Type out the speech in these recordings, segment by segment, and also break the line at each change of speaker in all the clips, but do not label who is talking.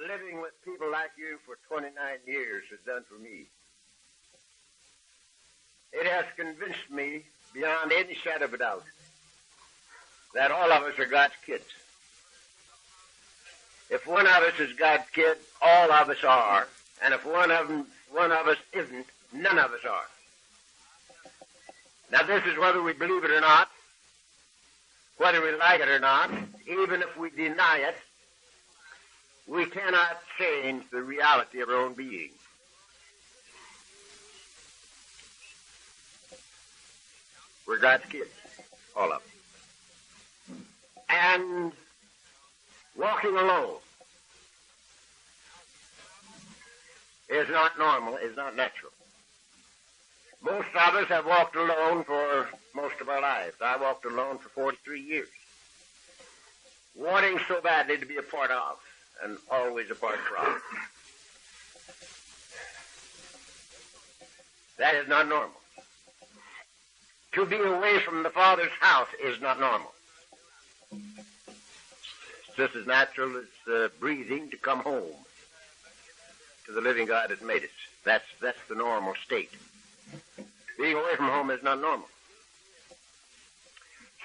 living with people like you for 29 years has done for me. It has convinced me beyond any shadow of a doubt that all of us are God's kids. If one of us is God's kid, all of us are. And if one of us isn't, none of us are. Now this is whether we believe it or not, whether we like it or not. Even if we deny it, we cannot change the reality of our own being. We're God's kids, all of them. And walking alone is not normal, is not natural. Most of us have walked alone for most of our lives. I walked alone for 43 years, wanting so badly to be a part of, and always a part from. That is not normal. To be away from the Father's house is not normal. It's just as natural as breathing to come home to the living God that made us. That's the normal state. Being away from home is not normal.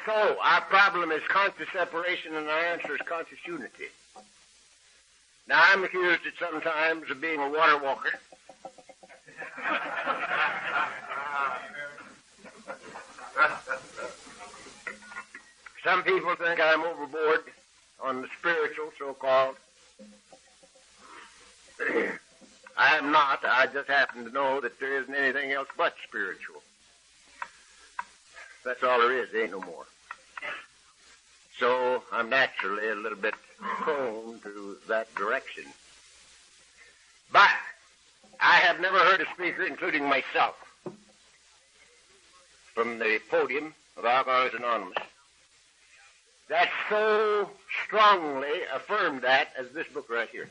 So, our problem is conscious separation, and our answer is conscious unity. Now, I'm accused at sometimes of being a water walker. Some people think I'm overboard on the spiritual, so-called. I am not. I just happen to know that there isn't anything else but spiritual. That's all there is. There ain't no more. So I'm naturally a little bit prone to that direction. But I have never heard a speaker, including myself, from the podium of Alcoholics Anonymous, that so strongly affirmed that as this book right here.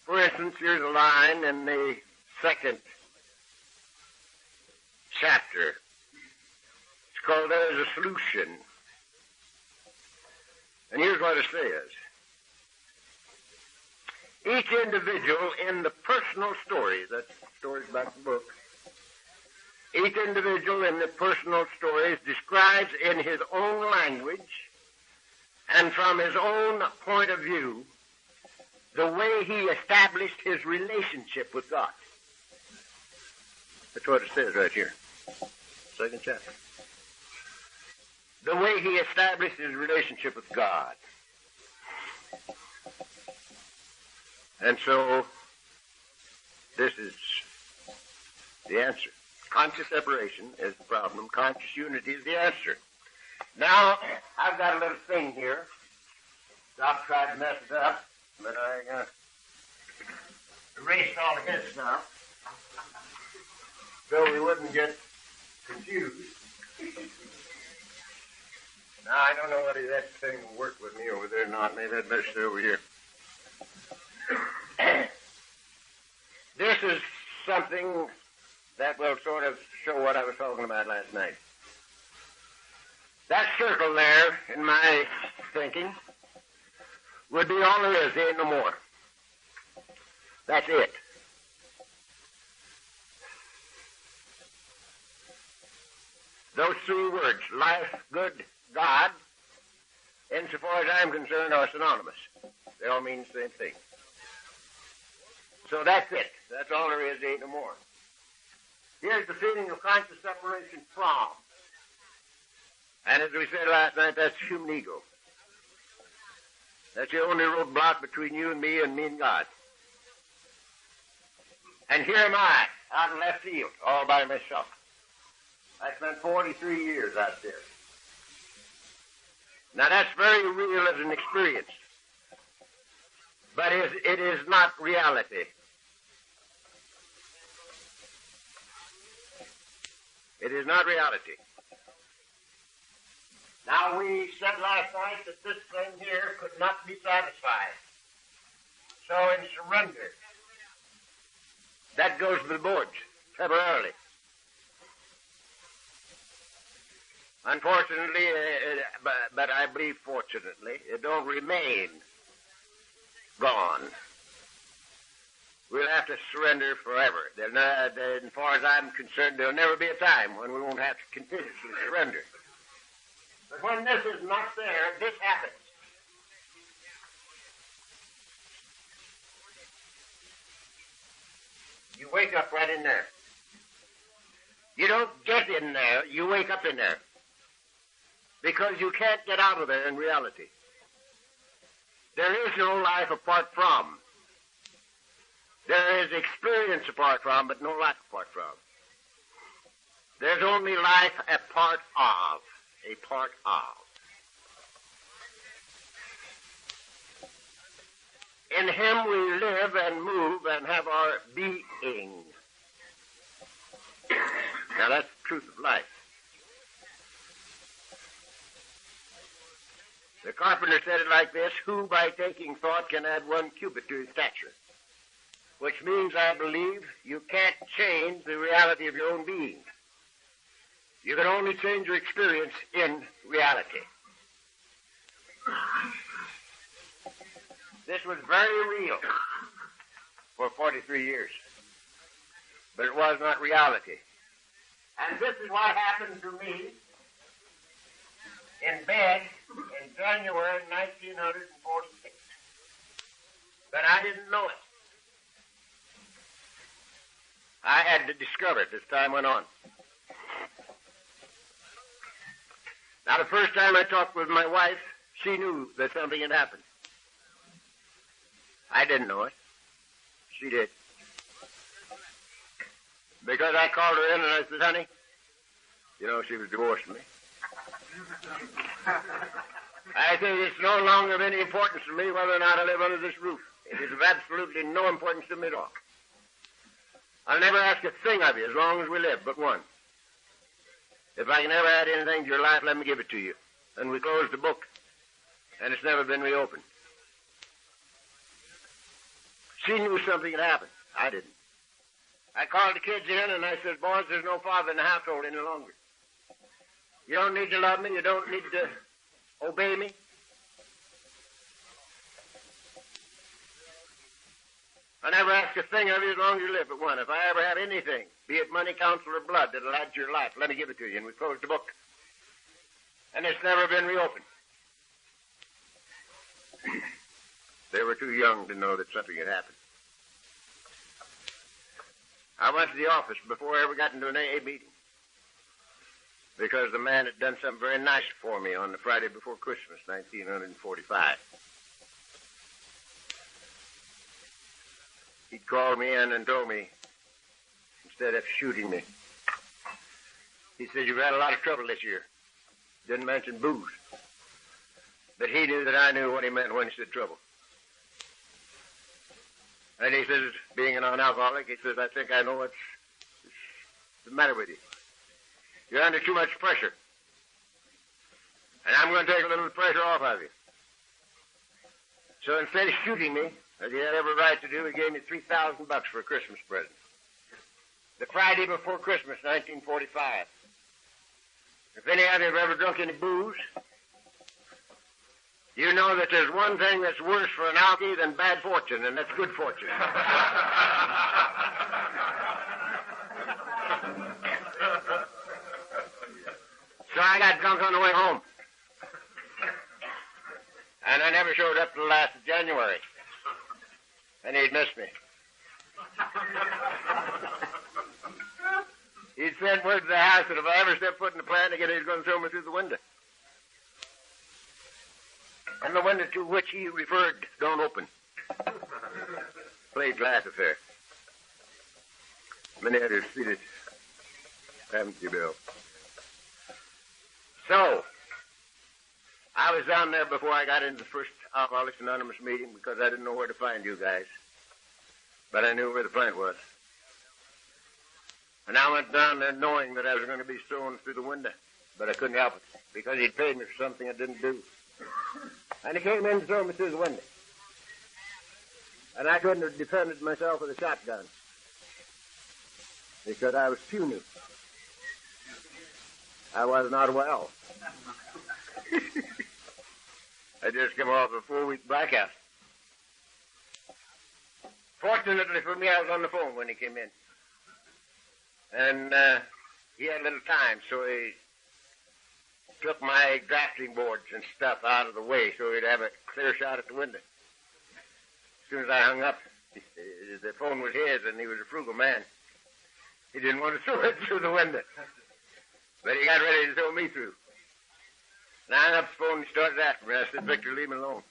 For instance, here's a line in the second chapter. It's called There is a Solution. And here's what it says. Each individual in the personal stories, that's stories about the book, each individual in the personal stories describes in his own language and from his own point of view the way he established his relationship with God. That's what it says right here. Second chapter. The way he established his relationship with God. And so, this is the answer. Conscious separation is the problem. Conscious unity is the answer. Now, I've got a little thing here. Doc tried to mess it up, but I erased all his stuff so we wouldn't get confused. Now, I don't know whether that thing will work with me over there or not. Maybe I'd better stay over here. This is something that will sort of show what I was talking about last night. That circle there, in my thinking, would be all there is. There ain't no more. That's it. Those three words, life, good, God, insofar as I'm concerned, are synonymous. They all mean the same thing. So that's it. That's all there is. There ain't no more. Here's the feeling of conscious separation from. And as we said last night, that's human ego. That's the only roadblock between you and me and God. And here am I, out in left field, all by myself. I spent 43 years out there. Now that's very real as an experience. But it is not reality. It is not reality. Now, we said last night that this thing here could not be satisfied. So in surrender, that goes to the boards temporarily. Unfortunately, but I believe fortunately, it don't remain gone. We'll have to surrender forever. As far as I'm concerned, there'll never be a time when we won't have to continuously surrender. But when this is not there, this happens. You wake up right in there. You don't get in there, you wake up in there. Because you can't get out of there in reality. There is no life apart from. There is experience apart from, but no life apart from. There's only life a part of. A part of. In him we live and move and have our being. Now that's the truth of life. The carpenter said it like this: who by taking thought can add 1 cubit to his stature? Which means, I believe, you can't change the reality of your own being. You can only change your experience in reality. This was very real for 43 years. But it was not reality. And this is what happened to me in bed in January 1946. But I didn't know it. I had to discover it as time went on. Now, the first time I talked with my wife, she knew that something had happened. I didn't know it. She did. Because I called her in and I said, honey, you know, she was divorcing me. I said, it's no longer of any importance to me whether or not I live under this roof. It is of absolutely no importance to me at all. I'll never ask a thing of you as long as we live, but one. If I can ever add anything to your life, let me give it to you. And we closed the book, and it's never been reopened. She knew something had happened. I didn't. I called the kids in, and I said, boys, there's no father in the household any longer. You don't need to love me. You don't need to obey me. I never ask a thing of you as long as you live but one. If I ever have anything, be it money, counsel, or blood, that'll add to your life, let me give it to you. And we closed the book. And it's never been reopened. They were too young to know that something had happened. I went to the office before I ever got into an AA meeting. Because the man had done something very nice for me on the Friday before Christmas, 1945. He called me in and told me, instead of shooting me, he said, you've had a lot of trouble this year. Didn't mention booze. But he knew that I knew what he meant when he said trouble. And he says, being an alcoholic, he says, I think I know what's the matter with you. You're under too much pressure. And I'm going to take a little pressure off of you. So instead of shooting me, as he had every right to do, he gave me $3,000 for a Christmas present. The Friday before Christmas, 1945. If any of you have ever drunk any booze, you know that there's one thing that's worse for an alkie than bad fortune, and that's good fortune. So I got drunk on the way home. And I never showed up till last of January. And he'd missed me. He'd sent word to the house that if I ever stepped foot in the plant again, he was going to throw me through the window. And the window to which he referred don't open. Plate glass affair. Many others see it. Haven't you, Bill? So, I was down there before I got into the first Alcoholics Anonymous meeting because I didn't know where to find you guys. But I knew where the plant was. And I went down there knowing that I was going to be thrown through the window. But I couldn't help it because he'd paid me for something I didn't do. And he came in to throw me through the window. And I couldn't have defended myself with a shotgun because I was puny. I was not well. I just come off a 4-week blackout. Fortunately for me, I was on the phone when he came in. And he had a little time, so he took my drafting boards and stuff out of the way so he'd have a clear shot at the window. As soon as I hung up, the phone was his, and he was a frugal man. He didn't want to throw it through the window. But he got ready to throw me through. And I hung up the phone and he started after me. I said, Victor, leave me alone.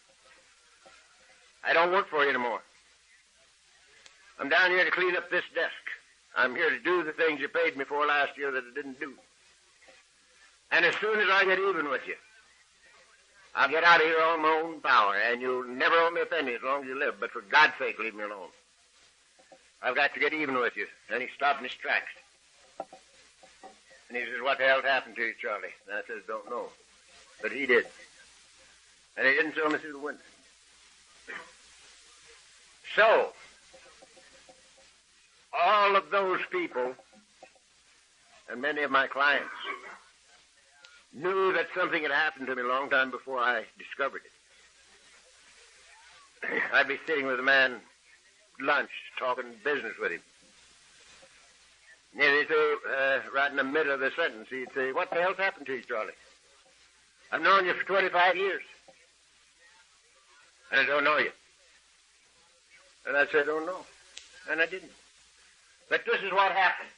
I don't work for you anymore. I'm down here to clean up this desk. I'm here to do the things you paid me for last year that I didn't do. And as soon as I get even with you, I'll get out of here on my own power, and you'll never owe me a penny as long as you live, but for God's sake, leave me alone. I've got to get even with you. Then he stopped in his tracks. And he says, what the hell's happened to you, Charlie? And I says, don't know. But he did. And he didn't throw me through the window. So, all of those people, and many of my clients, knew that something had happened to me a long time before I discovered it. I'd be sitting with a man at lunch, talking business with him. And he'd say, right in the middle of the sentence, he'd say, what the hell's happened to you, Charlie? I've known you for 25 years. And I don't know you. And I'd say, I don't know. And I didn't. But this is what happened.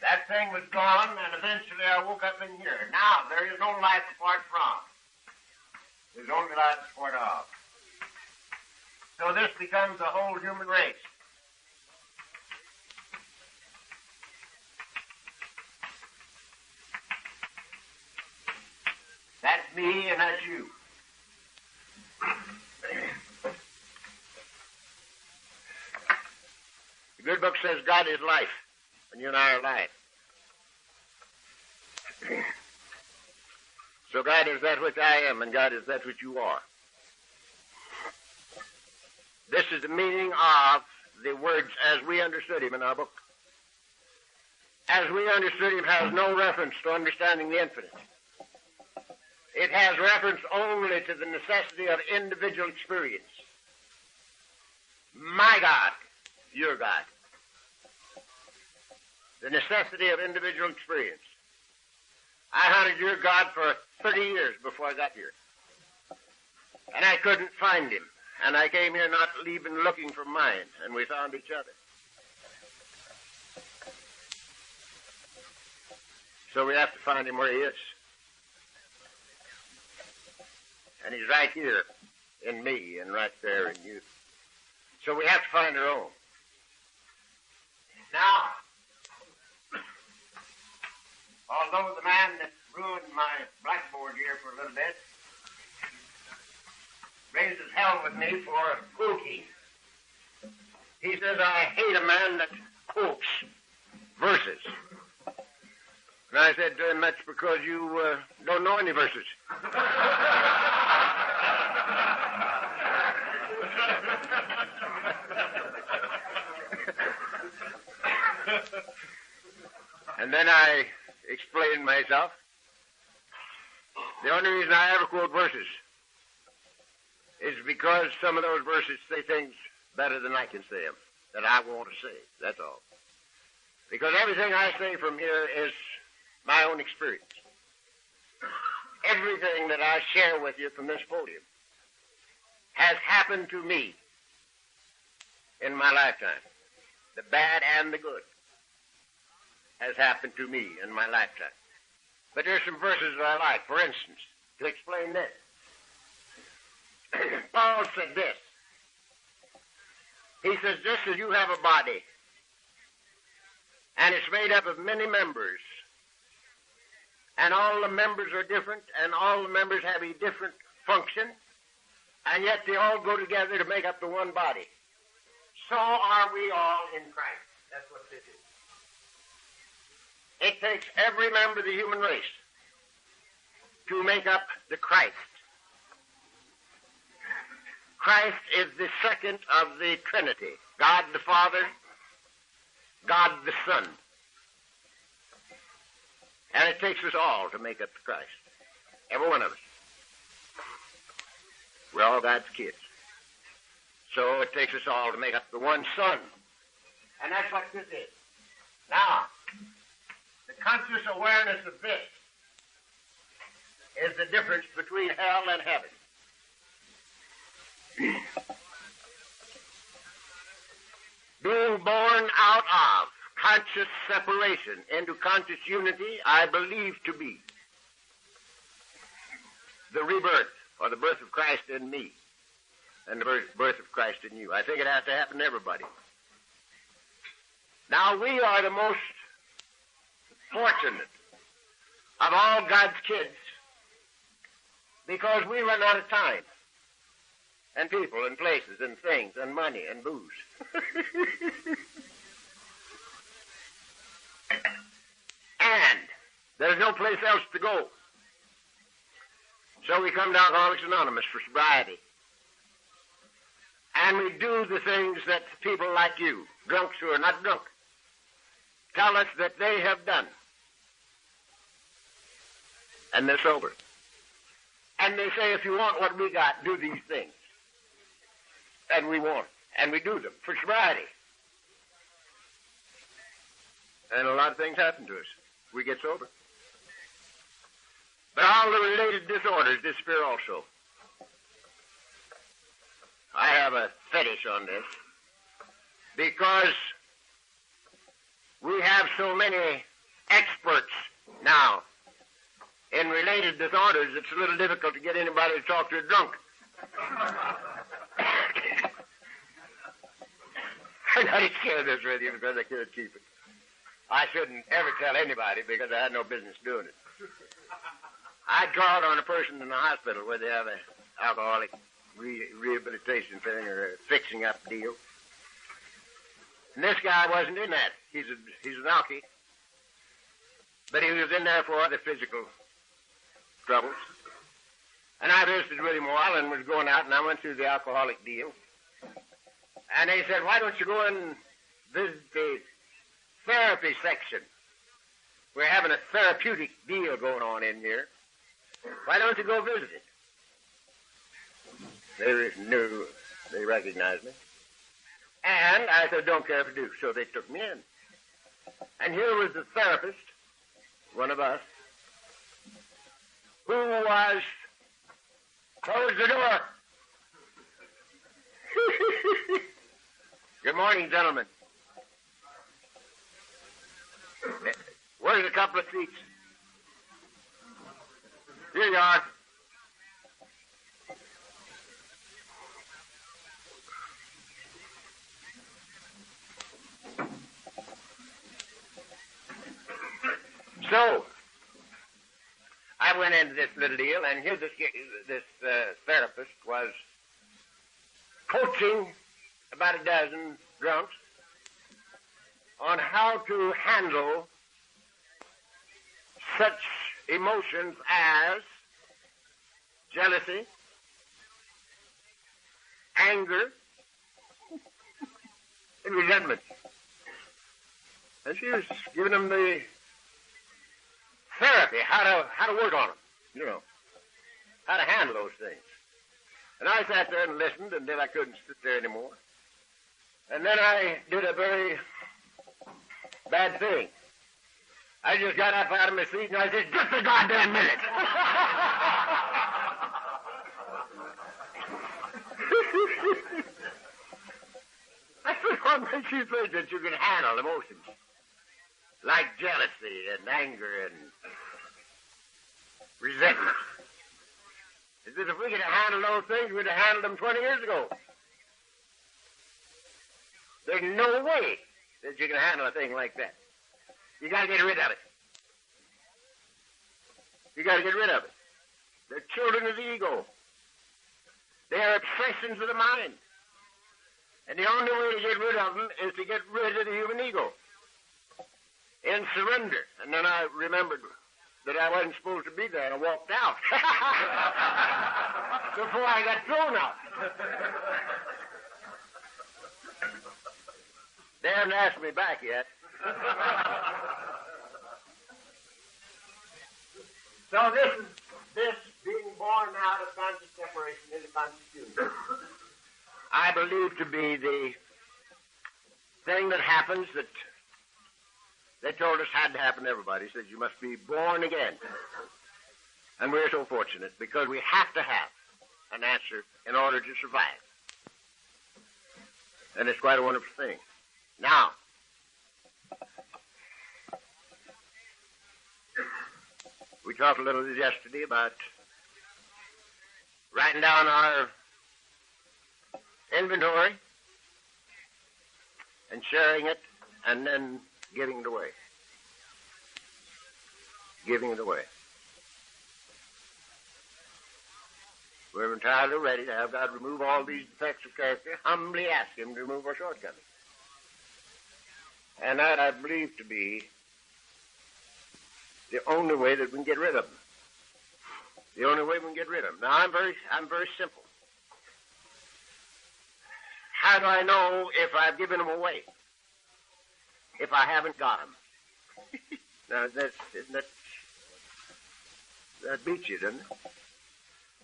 That thing was gone, and eventually I woke up in here. Now, there is no life apart from. There's only life apart of. So this becomes the whole human race. That's me and that's you. The good book says God is life, and you and I are life. So God is that which I am, and God is that which you are. This is the meaning of the words as we understood him in our book. As we understood him has no reference to understanding the infinite. It has reference only to the necessity of individual experience. My God, your God. The necessity of individual experience. I hunted your God for 30 years before I got here. And I couldn't find him. And I came here not even looking for mine. And we found each other. So we have to find him where he is. And he's right here in me and right there in you. So we have to find our own. Now, although the man that ruined my blackboard here for a little bit raises hell with me for quoting, he says, I hate a man that quotes verses. And I said to him, that's because you don't know any verses. And then I explained myself. The only reason I ever quote verses is because some of those verses say things better than I can say them, that I want to say. That's all. Because everything I say from here is my own experience. Everything that I share with you from this podium has happened to me in my lifetime. The bad and the good has happened to me in my lifetime. But there's some verses that I like. For instance, to explain this. Paul said this. He says, just as you have a body, and it's made up of many members, and all the members are different, and all the members have a different function, and yet they all go together to make up the one body. So are we all in Christ. That's what this is. It takes every member of the human race to make up the Christ. Christ is the second of the Trinity. God the Father, God the Son. And it takes us all to make up the Christ. Every one of us. We're all God's kids. So it takes us all to make up the one son. And that's what this is. Now, the conscious awareness of this is the difference between hell and heaven. Being born out of conscious separation into conscious unity, I believe to be the rebirth, or the birth of Christ in me, and the birth of Christ in you. I think it has to happen to everybody. Now, we are the most fortunate of all God's kids because we run out of time, and people, and places, and things, and money, and booze. And there's no place else to go. So we come to Alcoholics Anonymous for sobriety. And we do the things that people like you, drunks who are not drunk, tell us that they have done. And they're sober. And they say, if you want what we got, do these things. And we want. And we do them for sobriety. And a lot of things happen to us. We get sober. But all the related disorders disappear also. I have a fetish on this because we have so many experts now in related disorders, it's a little difficult to get anybody to talk to a drunk. I'm not sharing this with you because I can't keep it. I shouldn't ever tell anybody because I had no business doing it. I called on a person in the hospital where they have an alcoholic rehabilitation thing or a fixing up deal. And this guy wasn't in that. He's an alkie. But he was in there for other physical troubles. And I visited with him a while and was going out, and I went through the alcoholic deal. And they said, why don't you go and visit the therapy section? We're having a therapeutic deal going on in here. Why don't you go visit it? They knew, they recognized me. And I said, don't care if I do. So they took me in. And here was the therapist, one of us, who was, close the door. Good morning, gentlemen. Where's a couple of seats? Here you are. So, I went into this little deal, and here this therapist was coaching about a dozen drunks on how to handle such emotions as jealousy, anger, and resentment. And she was giving them the therapy, how to work on them, you know, how to handle those things. And I sat there and listened until I couldn't sit there anymore. And then I did a very bad thing. I just got up out of my seat and I said, just a goddamn minute. I said, what makes you think that you can handle emotions like jealousy and anger and resentment? I said, if we could have handled those things, we'd have handled them 20 years ago. There's no way that you can handle a thing like that. You got to get rid of it. You got to get rid of it. They're children of the ego. They are obsessions of the mind. And the only way to get rid of them is to get rid of the human ego. In surrender. And then I remembered that I wasn't supposed to be there, and I walked out. Before I got thrown out. They haven't asked me back yet. So this being born out of conscious separation into conscious union, I believe to be the thing that happens that they told us had to happen to everybody. Says you must be born again. And we're so fortunate because we have to have an answer in order to survive. And it's quite a wonderful thing. Now, we talked a little yesterday about writing down our inventory and sharing it and then giving it away. Giving it away. We're entirely ready to have God remove all these defects of character, humbly ask Him to remove our shortcomings. And that I believe to be the only way that we can get rid of them. The only way we can get rid of them. Now, I'm very simple. How do I know if I've given them away? If I haven't got them? Now, that beats you, doesn't it?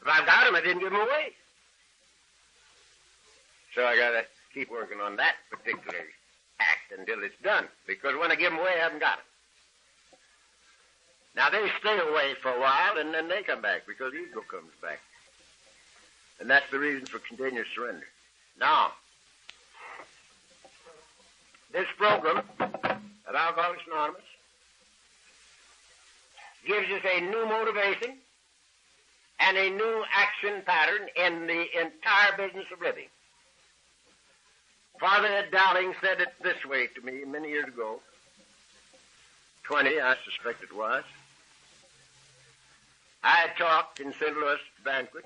If I've got them, I didn't give them away. So I got to keep working on that particular act until it's done. Because when I give them away, I haven't got them. Now, they stay away for a while, and then they come back because ego comes back. And that's the reason for continuous surrender. Now, this program at Alcoholics Anonymous gives us a new motivation and a new action pattern in the entire business of living. Father Ed Dowling said it this way to me many years ago, 20, I suspect it was. I had talked in St. Louis banquet,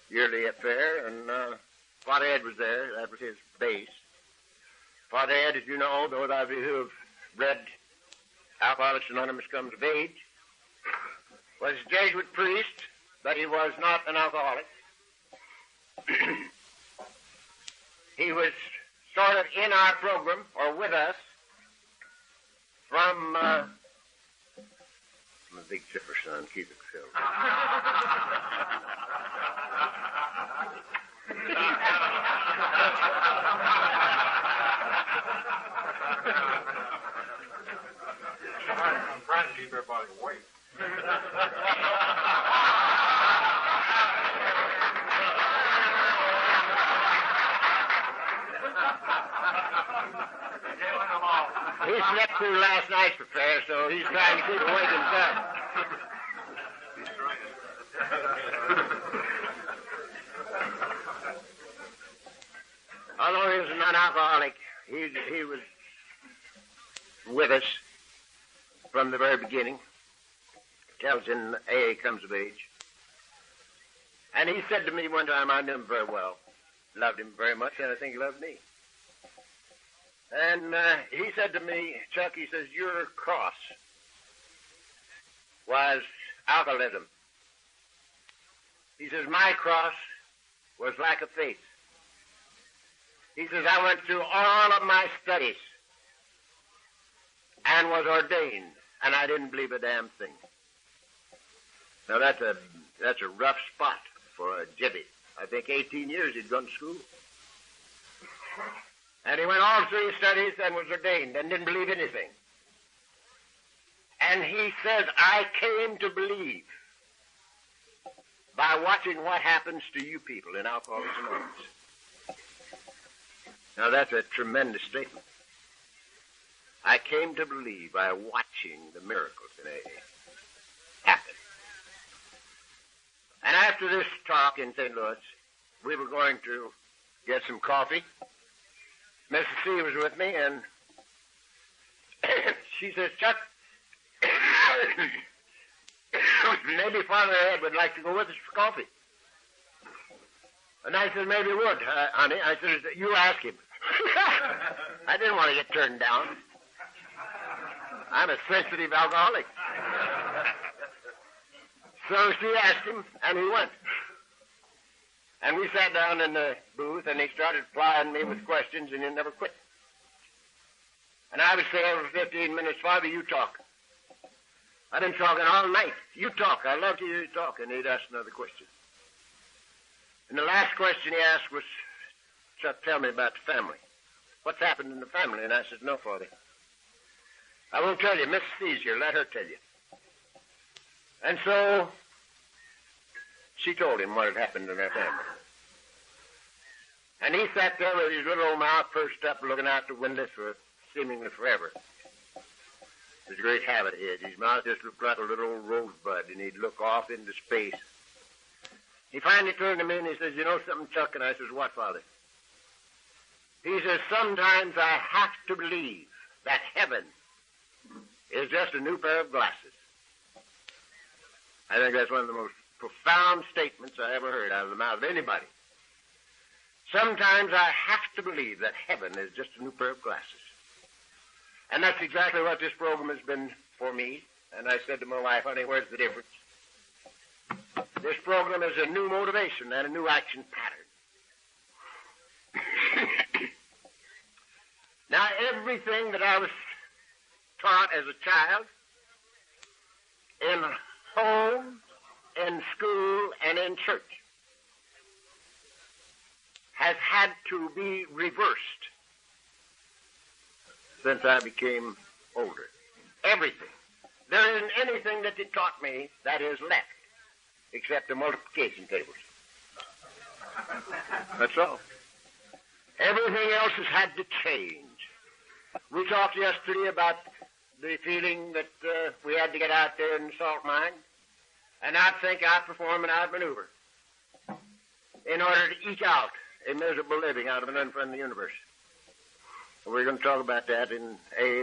yearly affair, and Father Ed was there. That was his base. Father Ed, as you know, those of you who have read Alcoholics Anonymous Comes of Age, was a Jesuit priest, but he was not an alcoholic. He was sort of in our program, or with us, from... I'm a big chipper, son. Keep it filled.
I'm trying to keep everybody awake.
He slept through last night's affair, so he's trying to keep awake himself. Although he was a non-alcoholic, he was with us from the very beginning. Tells in AA Comes of Age. And he said to me one time, I knew him very well, loved him very much, and I think he loved me. And he said to me, Chuck, he says, your cross was alcoholism. He says, my cross was lack of faith. He says, I went through all of my studies and was ordained, and I didn't believe a damn thing. Now, that's a rough spot for a jibby. I think 18 years he'd gone to school. And he went all through his studies and was ordained and didn't believe anything. And he says, I came to believe by watching what happens to you people in Alcoholics Anonymous. Now, that's a tremendous statement. I came to believe by watching the miracles in AA happen. And after this talk in St. Louis, we were going to get some coffee. Mrs. C was with me, and she says, Chuck, maybe Father Ed would like to go with us for coffee. And I said, maybe he would, honey. I said, you ask him. I didn't want to get turned down. I'm a sensitive alcoholic. So she asked him, and he went. And we sat down in the booth, and he started plying me with questions, and he never quit. And I would say every 15 minutes, Father, you talk. I've been talking all night. You talk. I love to hear you talk. And he'd ask another question. And the last question he asked was, Chuck, tell me about the family. What's happened in the family? And I said, no, Father. I won't tell you. Mrs. C's here. Let her tell you. And so she told him what had happened in their family. And he sat there with his little old mouth pursed up, looking out the window for seemingly forever. It was a great habit he had. His mouth just looked like a little old rosebud, and he'd look off into space. He finally turned to me and he says, you know something, Chuck? And I says, what, Father? He says, sometimes I have to believe that heaven is just a new pair of glasses. I think that's one of the most profound statements I ever heard out of the mouth of anybody. Sometimes I have to believe that heaven is just a new pair of glasses. And that's exactly what this program has been for me. And I said to my wife, honey, where's the difference? This program is a new motivation and a new action pattern. Now, everything that I was taught as a child, in home, in school, and in church, has had to be reversed since I became older. Everything. There isn't anything that it taught me that is left, except the multiplication tables. That's all. Everything else has had to change. We talked yesterday about the feeling that we had to get out there in the salt mine and outthink, outperform, and outmaneuver in order to eke out a miserable living out of an unfriendly universe. We're going to talk about that in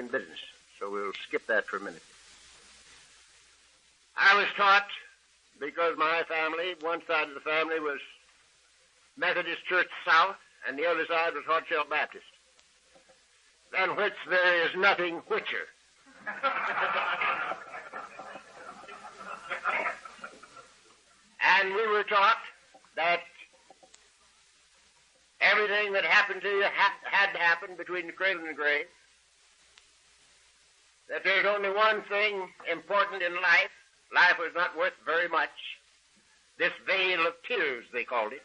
business, so we'll skip that for a minute. I was taught, because my family, one side of the family was Methodist Church South, and the other side was Hot Shell Baptist, than which there is nothing whicher. And we were taught that everything that happened to you had to happen between the cradle and the grave. That there's only one thing important in life. Life was not worth very much. This veil of tears, they called it.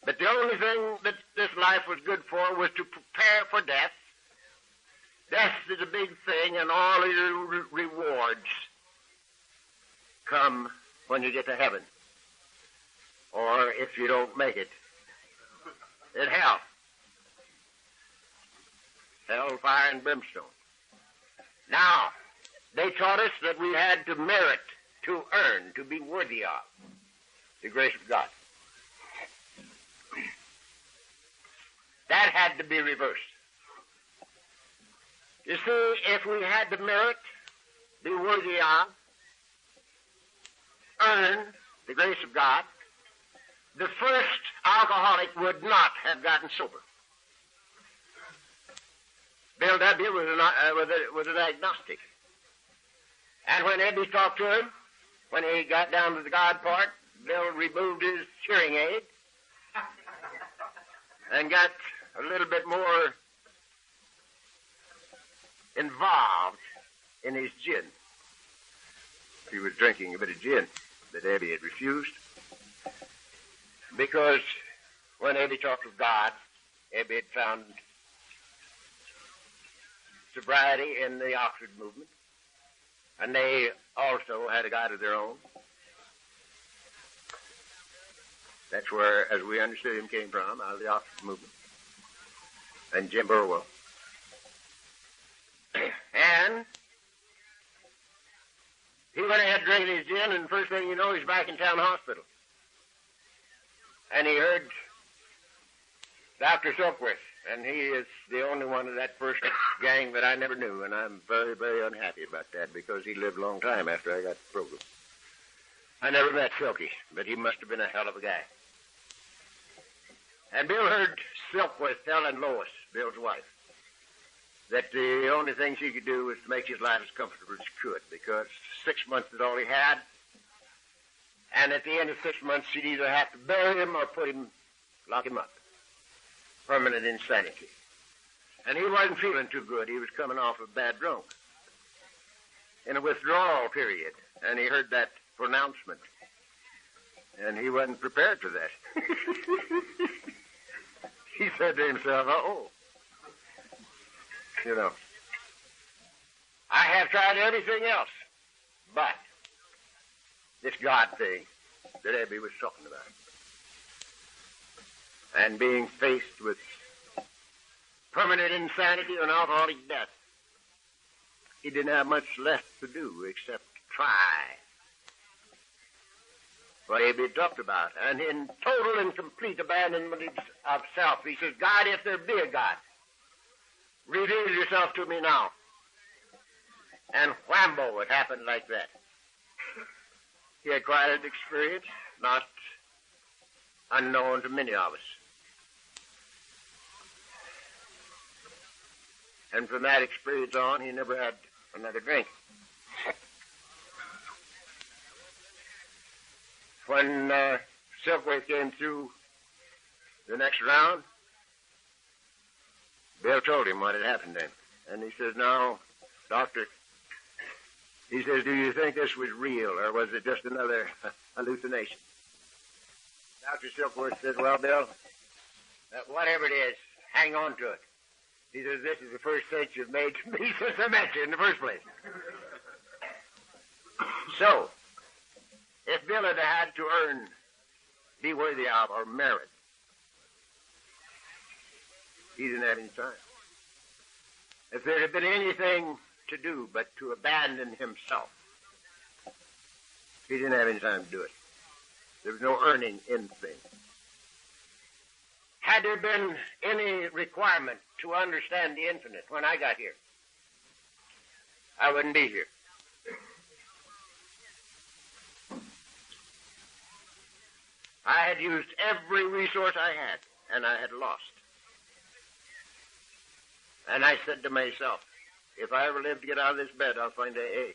But the only thing that this life was good for was to prepare for death. Death is a big thing, and all of your rewards come when you get to heaven. Or if you don't make it, in hell. Hell, fire, and brimstone. Now, they taught us that we had to merit, to earn, to be worthy of the grace of God. That had to be reversed. You see, if we had to merit, be worthy of, earn the grace of God, the first alcoholic would not have gotten sober. Bill W. was an agnostic. And when Eddie talked to him, when he got down to the God part, Bill removed his hearing aid and got a little bit more involved in his gin. He was drinking a bit of gin that Eddie had refused. Because when Eddie talked of God, Eddie had found sobriety in the Oxford movement. And they also had a God of their own. That's where, as we understood him, came from, out of the Oxford movement. And Jim Burwell. And he went ahead drinking his gin, and the first thing you know, he's back in town hospital. And he heard Dr. Silkworth, and he is the only one of that first gang that I never knew, and I'm very, very unhappy about that because he lived a long time after I got the program. I never met Silky, but he must have been a hell of a guy. And Bill heard Silkworth telling Lois, Bill's wife, that the only thing she could do was to make his life as comfortable as she could, because 6 months is all he had. And at the end of 6 months, she'd either have to bury him or lock him up. Permanent insanity. And he wasn't feeling too good. He was coming off a bad drunk. in a withdrawal period, and he heard that pronouncement, and he wasn't prepared for that. He said to himself, uh-oh. You know, I have tried everything else, but this God thing that Abby was talking about, and being faced with permanent insanity and alcoholic death, he didn't have much left to do except try what Abby talked about. And in total and complete abandonment of self, he says, God, if there be a God, reveal yourself to me now. And whambo, it happened like that. He acquired experience not unknown to many of us. And from that experience on, he never had another drink. When Silkworth came through the next round, Bill told him what had happened to him. And he says, now, doctor, he says, do you think this was real, or was it just another hallucination? Dr. Silkworth says, well, Bill, whatever it is, hang on to it. He says, this is the first sense you've made to me since I met you in the first place. So, if Bill had had to earn, be worthy of, or merit, he didn't have any time. If there had been anything to do but to abandon himself, he didn't have any time to do it. There was no earning anything. Had there been any requirement to understand the infinite when I got here, I wouldn't be here. I had used every resource I had, and I had lost. And I said to myself, if I ever live to get out of this bed, I'll find AA.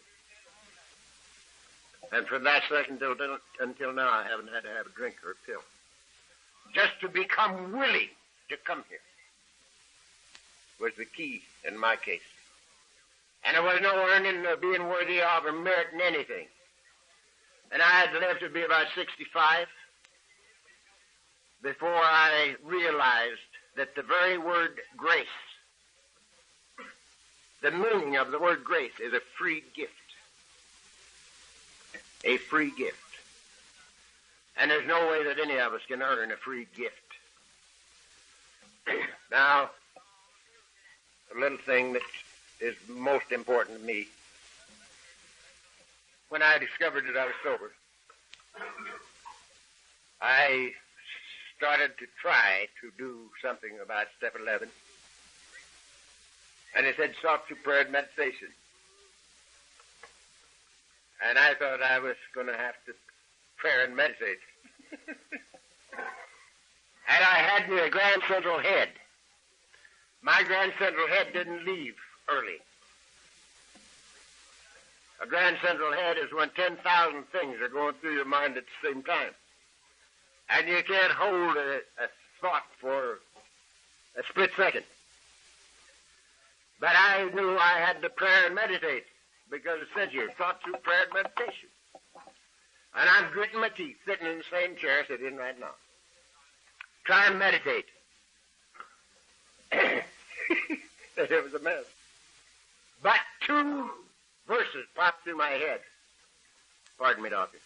And from that second until now, I haven't had to have a drink or a pill. Just to become willing to come here was the key in my case. And there was no earning or being worthy of or meriting anything. And I had lived to be about 65 before I realized that the very word grace, the meaning of the word grace, is a free gift. A free gift. And there's no way that any of us can earn a free gift. Now, a little thing that is most important to me. When I discovered that I was sober, I started to try to do something about step 11. And it said sought through prayer and meditation. And I thought I was going to have to prayer and meditate. And I had me a Grand Central Head. My Grand Central Head didn't leave early. A Grand Central Head is when 10,000 things are going through your mind at the same time. And you can't hold a thought for a split second. But I knew I had to prayer and meditate, because it said here, thought through prayer and meditation. And I'm gritting my teeth, sitting in the same chair I sit in right now. Try and meditate. It was a mess. But 2 verses popped through my head. Pardon me, doctor.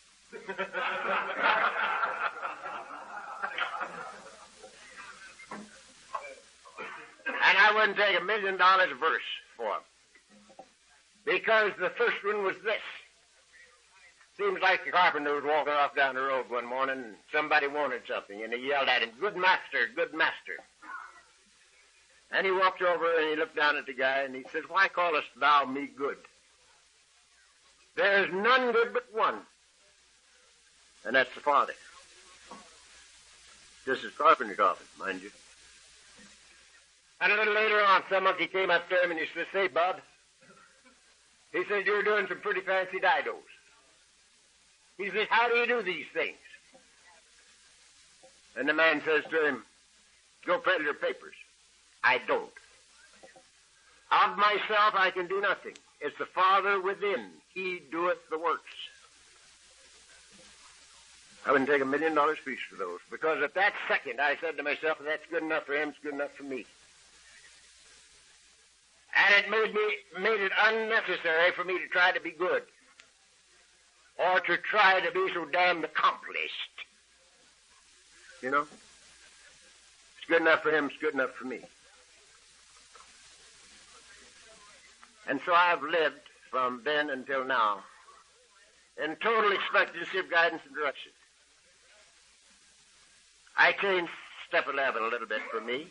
And I wouldn't take $1 million a verse for them. Because the first one was this. Seems like the carpenter was walking off down the road one morning and somebody wanted something, and he yelled at him, "Good master, good master." And he walked over and he looked down at the guy and he said, "Why callest thou me good? There is none good but one, and that's the Father." This is carpenter talking, mind you. And a little later on, some monkey came up to him and he said, "Say, bud," he said, "you're doing some pretty fancy didos." He says, "How do you do these things?" And the man says to him, "Go peddle your papers." "I don't. Of myself, I can do nothing. It's the Father within. He doeth the works. I wouldn't take $1 million speech for those, because at that second I said to myself, if that's good enough for him, it's good enough for me. And it made it unnecessary for me to try to be good, or to try to be so damned accomplished. You know? It's good enough for him, it's good enough for me. And so I've lived from then until now in total expectancy of guidance and direction. I changed step 11 a little bit for me.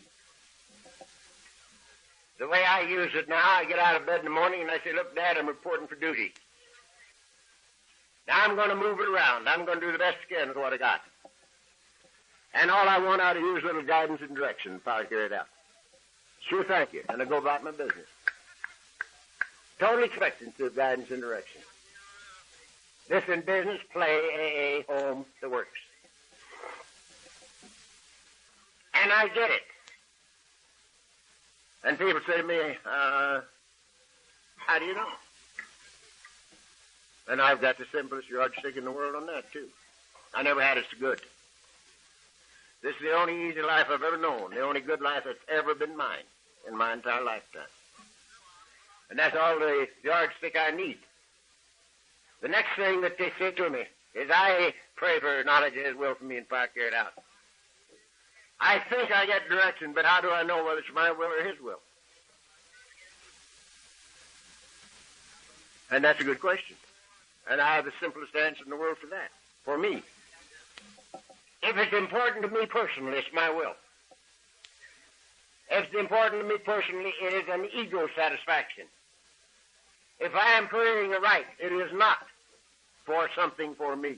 The way I use it now, I get out of bed in the morning and I say, look, Dad, I'm reporting for duty. Now I'm going to move it around. I'm going to do the best I can with what I got. And all I want out of you is a little guidance and direction if I'll carry it out. Sure, thank you. And I go about my business. Total expectancy of guidance and direction. This in business, play, AA, home, the works. And I get it. And people say to me, how do you know? And I've got the simplest yardstick in the world on that, too. I never had it so good. This is the only easy life I've ever known, the only good life that's ever been mine in my entire lifetime. And that's all the yardstick I need. The next thing that they say to me is, I pray for knowledge of His will for me and if I carry it out. I think I get direction, but how do I know whether it's my will or His will? And that's a good question. And I have the simplest answer in the world for that, for me. If it's important to me personally, it's my will. If it's important to me personally, it is an ego satisfaction. If I am praying aright, it is not for something for me.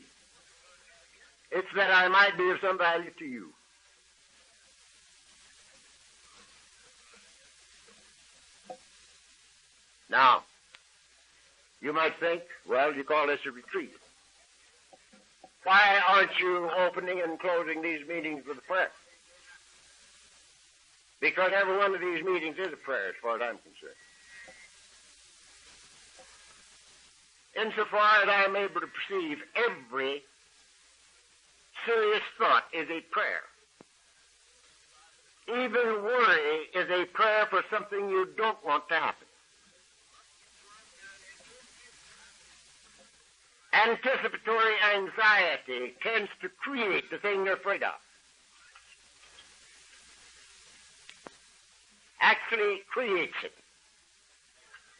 It's that I might be of some value to you. Now, you might think, well, you call this a retreat. Why aren't you opening and closing these meetings with a prayer? Because every one of these meetings is a prayer as far as I'm concerned. Insofar as I'm able to perceive, every serious thought is a prayer. Even worry is a prayer for something you don't want to happen. Anticipatory anxiety tends to create the thing you're afraid of. Actually creates it.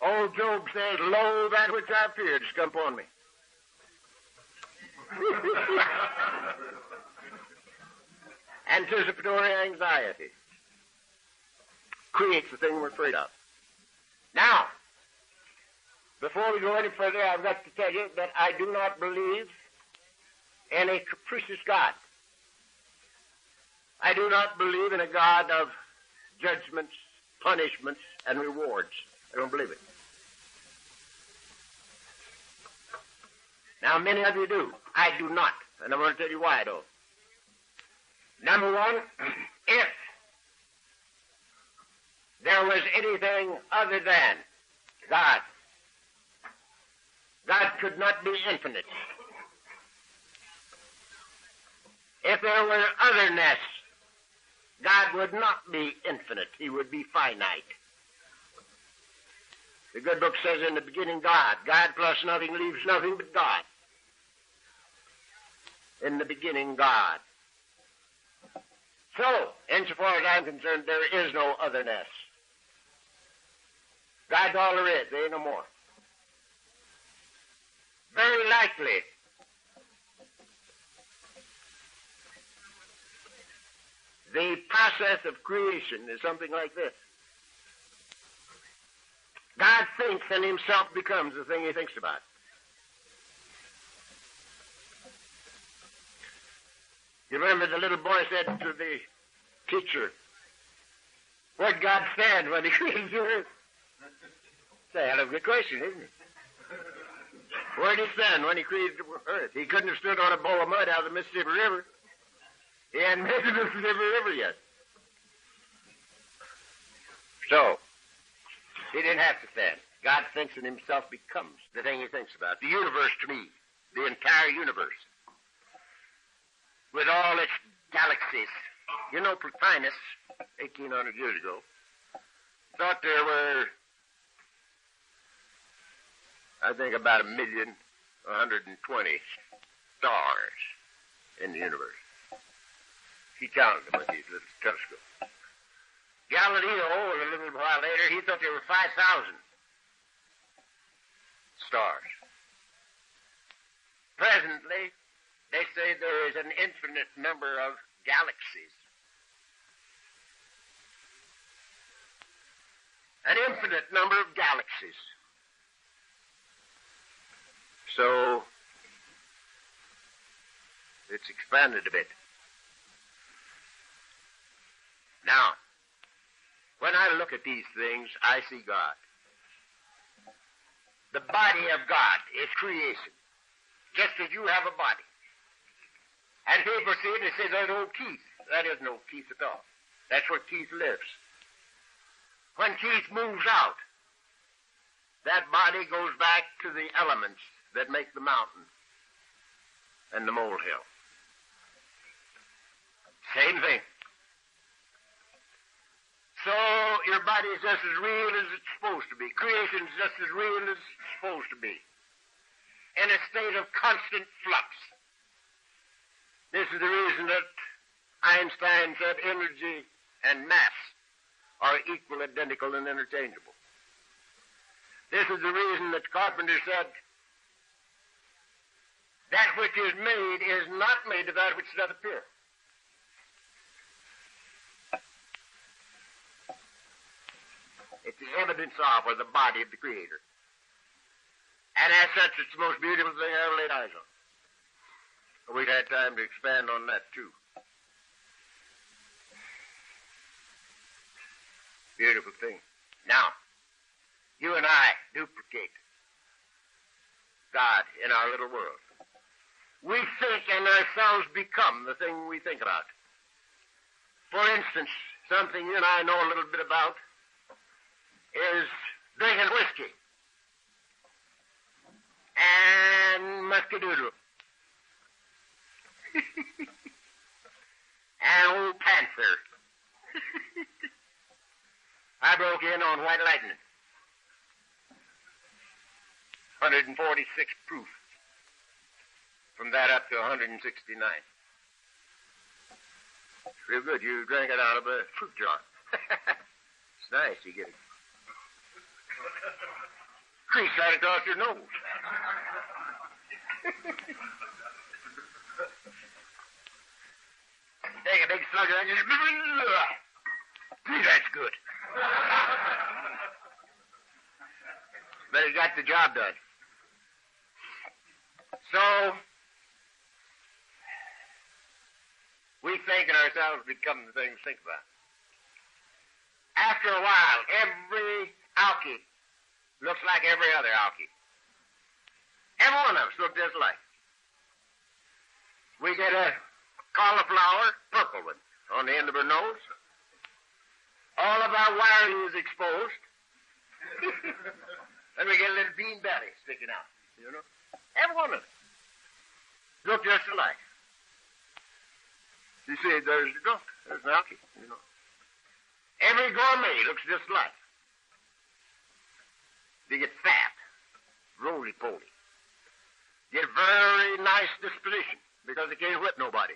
Old Job says, lo, that which I feared has come upon me. Anticipatory anxiety creates the thing we're afraid of. Now, before we go any further, I've got to tell you that I do not believe in a capricious God. I do not believe in a God of judgments, punishments, and rewards. I don't believe it. Now, many of you do. I do not. And I'm going to tell you why I don't. Number one, if there was anything other than God, God could not be infinite. If there were otherness, God would not be infinite. He would be finite. The good book says in the beginning God. God plus nothing leaves nothing but God. In the beginning God. So, insofar as I'm concerned, there is no otherness. God's all there is. There ain't no more. Very likely, the process of creation is something like this. God thinks and himself becomes the thing he thinks about. You remember the little boy said to the teacher, where'd God stand when he created the earth? That's a hell of a good question, isn't it? Where'd he stand when he created the earth? He couldn't have stood on a bowl of mud out of the Mississippi River. He hadn't made the Mississippi River yet. So, he didn't have to stand. God thinks and himself becomes the thing he thinks about. The universe to me, the entire universe, with all its galaxies. You know, Plotinus, 1,800 years ago, thought there were, I think, about 1,120,000 stars in the universe. He counted them with his little telescope. Galileo, a little while later, he thought there were 5,000 stars. Presently, they say there is an infinite number of galaxies. An infinite number of galaxies. So, it's expanded a bit. Now, when I look at these things, I see God. The body of God is creation, just as you have a body. And people see it and say, there's no Keith. That is no Keith at all. That's where Keith lives. When Keith moves out, that body goes back to the elements that make the mountain and the molehill. Same thing. So your body is just as real as it's supposed to be. Creation is just as real as it's supposed to be. In a state of constant flux. This is the reason that Einstein said energy and mass are equal, identical, and interchangeable. This is the reason that Carpenter said, that which is made is not made of that which doth appear. It's the evidence of, or the body of the Creator. And as such, it's the most beautiful thing I ever laid eyes on. We've had time to expand on that, too. Beautiful thing. Now, you and I duplicate God in our little world. We think and ourselves become the thing we think about. For instance, something you and I know a little bit about is drinking whiskey and muscadoodle and old Panther. I broke in on White Lightning. 146 proof. From that up to 169. It's real good. You drank it out of a fruit jar. It's nice. You get it. Crease right across your nose. Take a big slug of that and just... Gee, that's good. But it got the job done. So, we think and ourselves become the things we think about. After a while, every alky looks like every other alky. Every one of us look just alike. We get a cauliflower, purple one, on the end of her nose. All of our wiring is exposed. And we get a little bean belly sticking out, you know. Every one of us look just alike. You see, there's the drunk. There's an alky, you know. Every gourmet looks just alike. They get fat, roly-poly. Get very nice disposition because they can't whip nobody.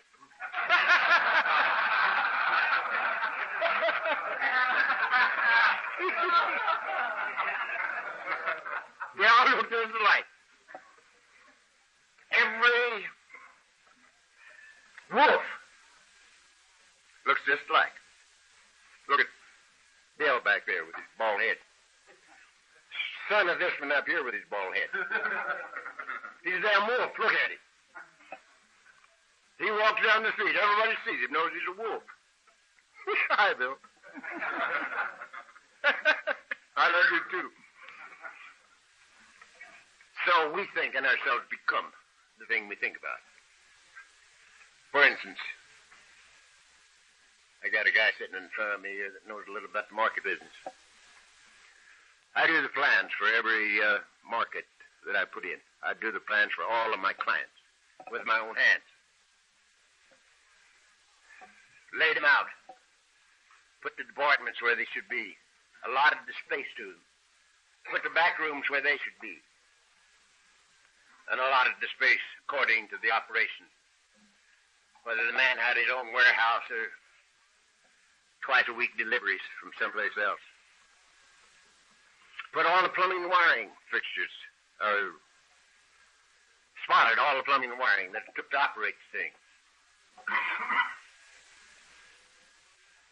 They all look just alike. Every wolf looks just alike. Look at Bill back there with his bald head. Son of this one up here with his bald head. He's a damn wolf. Look at him. He walks down the street. Everybody sees him, knows he's a wolf. Hi, Bill. I love you, too. So we think and ourselves become the thing we think about. For instance, I got a guy sitting in front of me here that knows a little about the market business. I do the plans for every market that I put in. I do the plans for all of my clients with my own hands. Lay them out. Put the departments where they should be. Allotted the space to them. Put the back rooms where they should be. And allotted the space according to the operation. Whether the man had his own warehouse or twice a week deliveries from someplace else. Put all the plumbing and wiring fixtures, spotted all the plumbing and wiring that it took to operate the thing.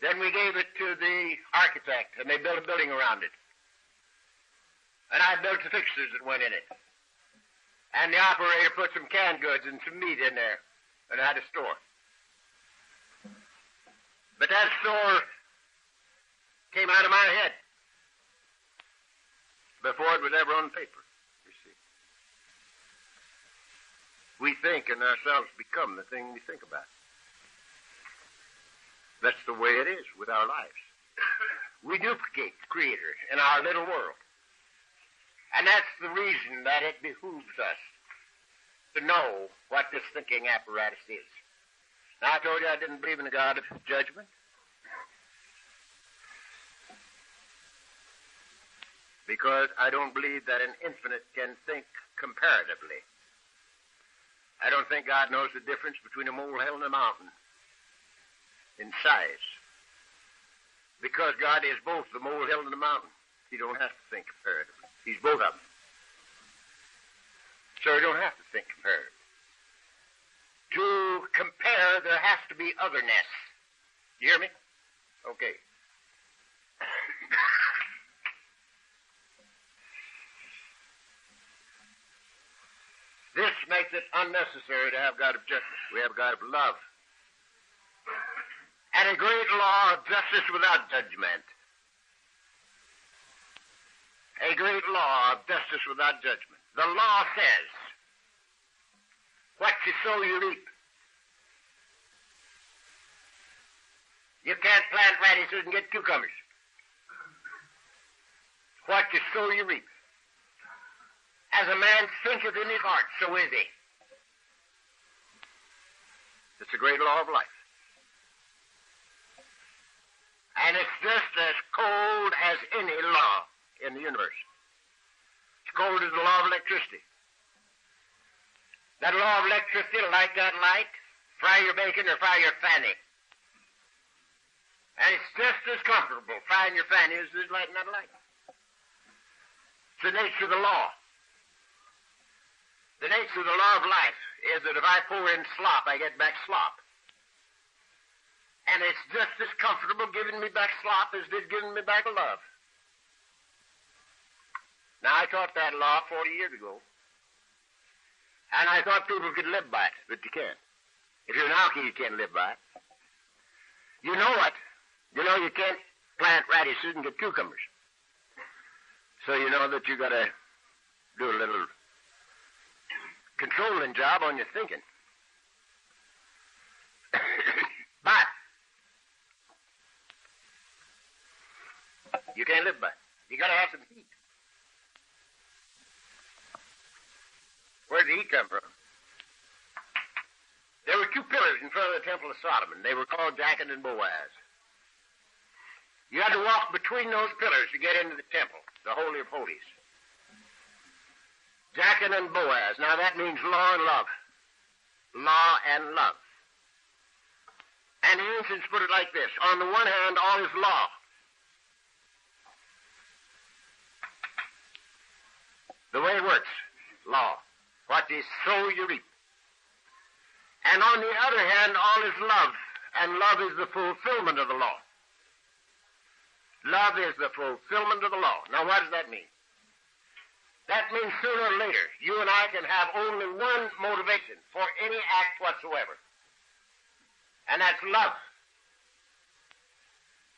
Then we gave it to the architect, and they built a building around it. And I built the fixtures that went in it. And the operator put some canned goods and some meat in there, and had a store. But that store came out of my head before it was ever on paper, you see. We think and ourselves become the thing we think about. That's the way it is with our lives. We duplicate the Creator in our little world. And that's the reason that it behooves us to know what this thinking apparatus is. Now, I told you I didn't believe in a God of judgment. Because I don't believe that an infinite can think comparatively. I don't think God knows the difference between a molehill and a mountain in size. Because God is both the molehill and the mountain. He don't have to think comparatively. He's both of them. So he don't have to think comparatively. To compare, there has to be otherness. You hear me? Okay. This makes it unnecessary to have God of justice. We have a God of love. And a great law of justice without judgment. A great law of justice without judgment. The law says, what you sow, you reap. You can't plant radishes and get cucumbers. What you sow, you reap. As a man thinketh in his heart, so is he. It's a great law of life. And it's just as cold as any law in the universe. It's cold as the law of electricity. That law of electricity will light that light, fry your bacon or fry your fanny. And it's just as comfortable frying your fanny as it is lighting that light. It's the nature of the law. The nature of the law of life is that if I pour in slop, I get back slop. And it's just as comfortable giving me back slop as it is giving me back love. Now, I taught that law 40 years ago. And I thought people could live by it, but you can't. If you're an alky, you can't live by it. You know what? You know you can't plant radishes and get cucumbers. So you know that you got to do a little controlling job on your thinking. But you can't live by it. You got to have some heat. Where did the heat come from? There were two pillars in front of the Temple of Solomon. They were called Jachin and Boaz. You had to walk between those pillars to get into the temple, the Holy of Holies. Jachin and Boaz. Now that means law and love. Law and love. And the ancients put it like this. On the one hand, all is law. The way it works, law. What is sow, you reap. And on the other hand, all is love. And love is the fulfillment of the law. Love is the fulfillment of the law. Now, what does that mean? That means sooner or later, you and I can have only one motivation for any act whatsoever. And that's love.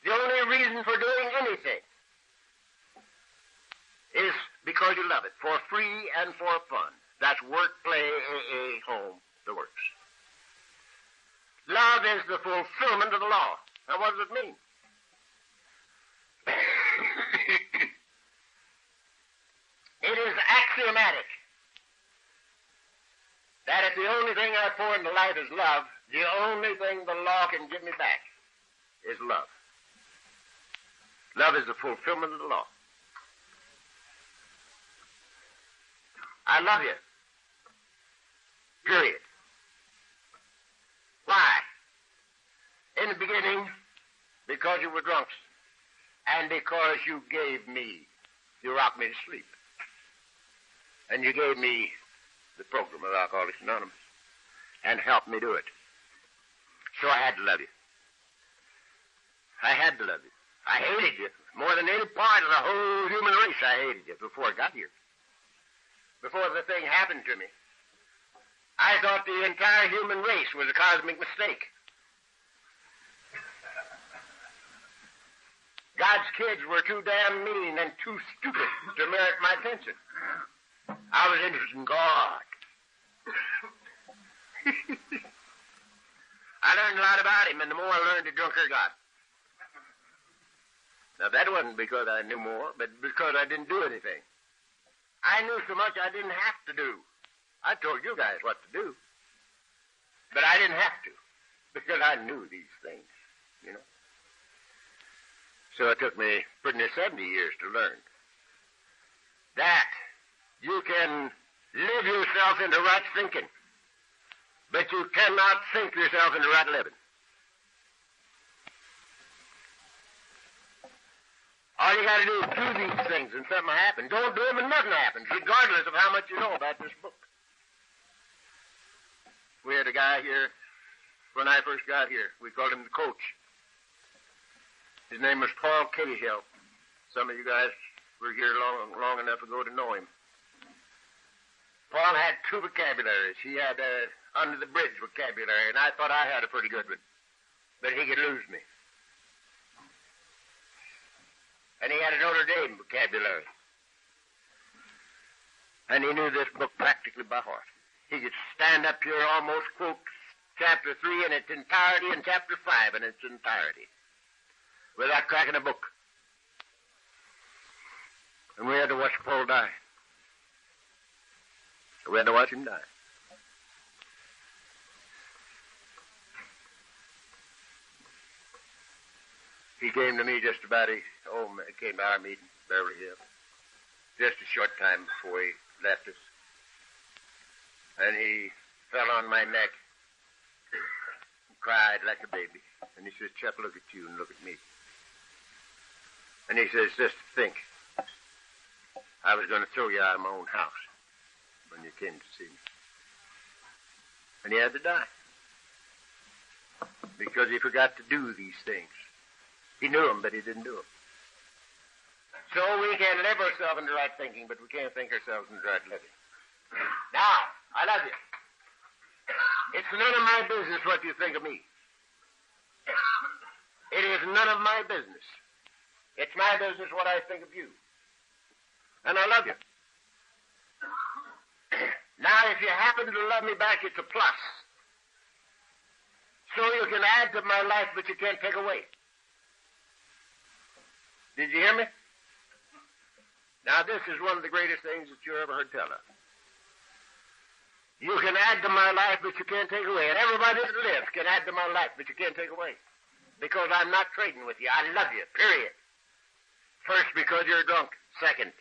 The only reason for doing anything is because you love it, for free and for fun. That's work, play, AA, home, the works. Love is the fulfillment of the law. Now, what does it mean? that if the only thing I pour into life is love, the only thing the law can give me back is love. Love is the fulfillment of the law. I love you. Period. Why? In the beginning, because you were drunks, and because you rocked me to sleep. And you gave me the program of Alcoholics Anonymous and helped me do it. So I had to love you. I had to love you. I hated you. More than any part of the whole human race, I hated you before I got here. Before the thing happened to me. I thought the entire human race was a cosmic mistake. God's kids were too damn mean and too stupid to merit my attention. I was interested in God. I learned a lot about him, and the more I learned, the drunker I got. Now, that wasn't because I knew more, but because I didn't do anything. I knew so much I didn't have to do. I told you guys what to do. But I didn't have to, because I knew these things, you know. So it took me pretty near 70 years to learn that you can live yourself into right thinking, but you cannot think yourself into right living. All you got to do is do these things and something will happen. Don't do them and nothing happens, regardless of how much you know about this book. We had a guy here, when I first got here, we called him the coach. His name was Paul Cahill. Some of you guys were here long enough ago to know him. Paul had two vocabularies. He had under the bridge vocabulary, and I thought I had a pretty good one. But he could lose me. And he had a Notre Dame vocabulary. And he knew this book practically by heart. He could stand up here, almost quote chapter 3 in its entirety and chapter 5 in its entirety without cracking a book. And we had to watch Paul die. We had to watch him die. He came to me just about, he came to our meeting, Beverly Hills, just a short time before he left us. And he fell on my neck and cried like a baby. And he says, Chuck, look at you and look at me. And he says, just think, I was going to throw you out of my own house when you came to see me. And he had to die. Because he forgot to do these things. He knew them, but he didn't do them. So we can live ourselves into right thinking, but we can't think ourselves into right living. Now, I love you. It's none of my business what you think of me. It is none of my business. It's my business what I think of you. And I love you. Now, if you happen to love me back, it's a plus. So you can add to my life, but you can't take away. Did you hear me? Now, this is one of the greatest things that you ever heard tell of. You can add to my life, but you can't take away. And everybody that lives can add to my life, but you can't take away. Because I'm not trading with you. I love you, period. First, because you're drunk. Second,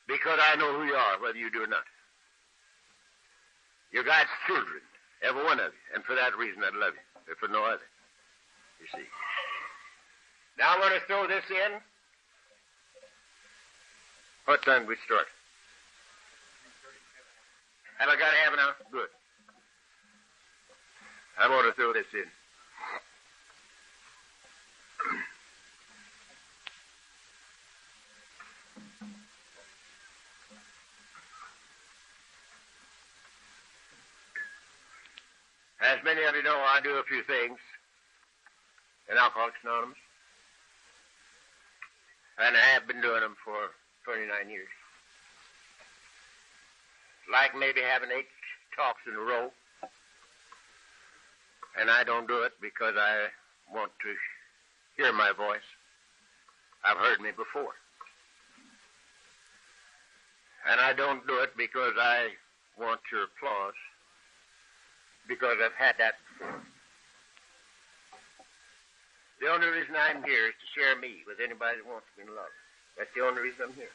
because I know who you are, whether you do or not. You're God's children, every one of you. And for that reason, I love you, if for no other. You see. Now, I want to throw this in. What time do we start? Have I got half an hour? Good. I want to throw this in. As many of you know, I do a few things in Alcoholics Anonymous. And I have been doing them for 29 years. Like maybe having 8 talks in a row. And I don't do it because I want to hear my voice. I've heard me before. And I don't do it because I want your applause because I've had that before. The only reason I'm here is to share me with anybody that wants me in love. That's the only reason I'm here.